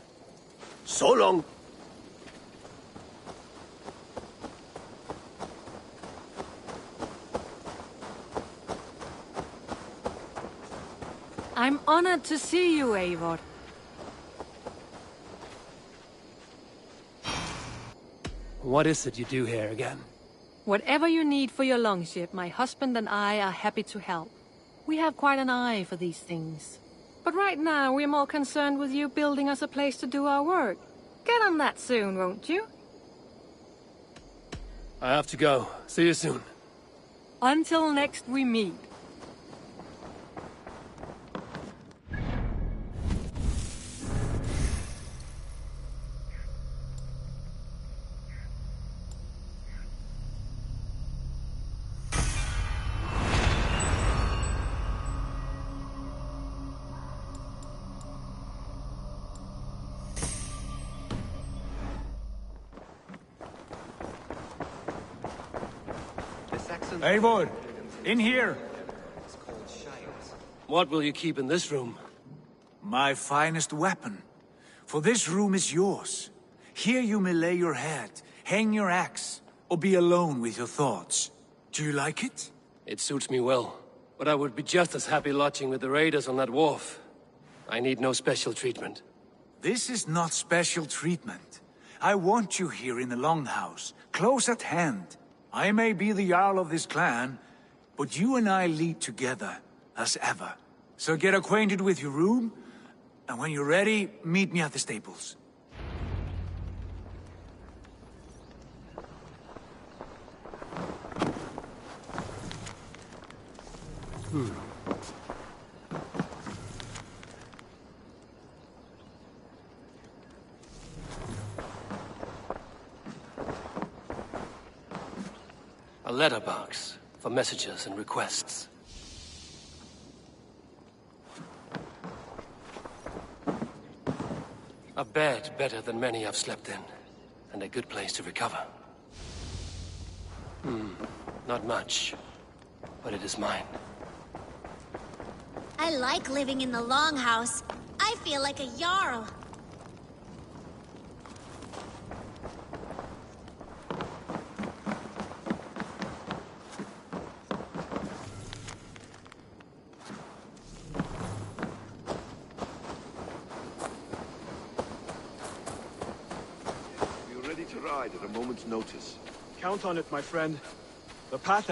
So long. I'm honored to see you, Eivor. What is it you do here again? Whatever you need for your longship, my husband and I are happy to help. We have quite an eye for these things. But right now, we're more concerned with you building us a place to do our work. Get on that soon, won't you? I have to go. See you soon. Until next we meet. Eivor, in here. What will you keep in this room? My finest weapon. For this room is yours. Here you may lay your head, hang your axe, or be alone with your thoughts. Do you like it? It suits me well. But I would be just as happy lodging with the raiders on that wharf. I need no special treatment. This is not special treatment. I want you here in the Longhouse, close at hand. I may be the Jarl of this clan, but you and I lead together, as ever. So get acquainted with your room, and when you're ready, meet me at the stables. A letterbox for messages and requests. A bed better than many I've slept in, and a good place to recover. Not much, but it is mine. I like living in the Longhouse. I feel like a Jarl. We're ready to ride at a moment's notice. Count on it, my friend. The path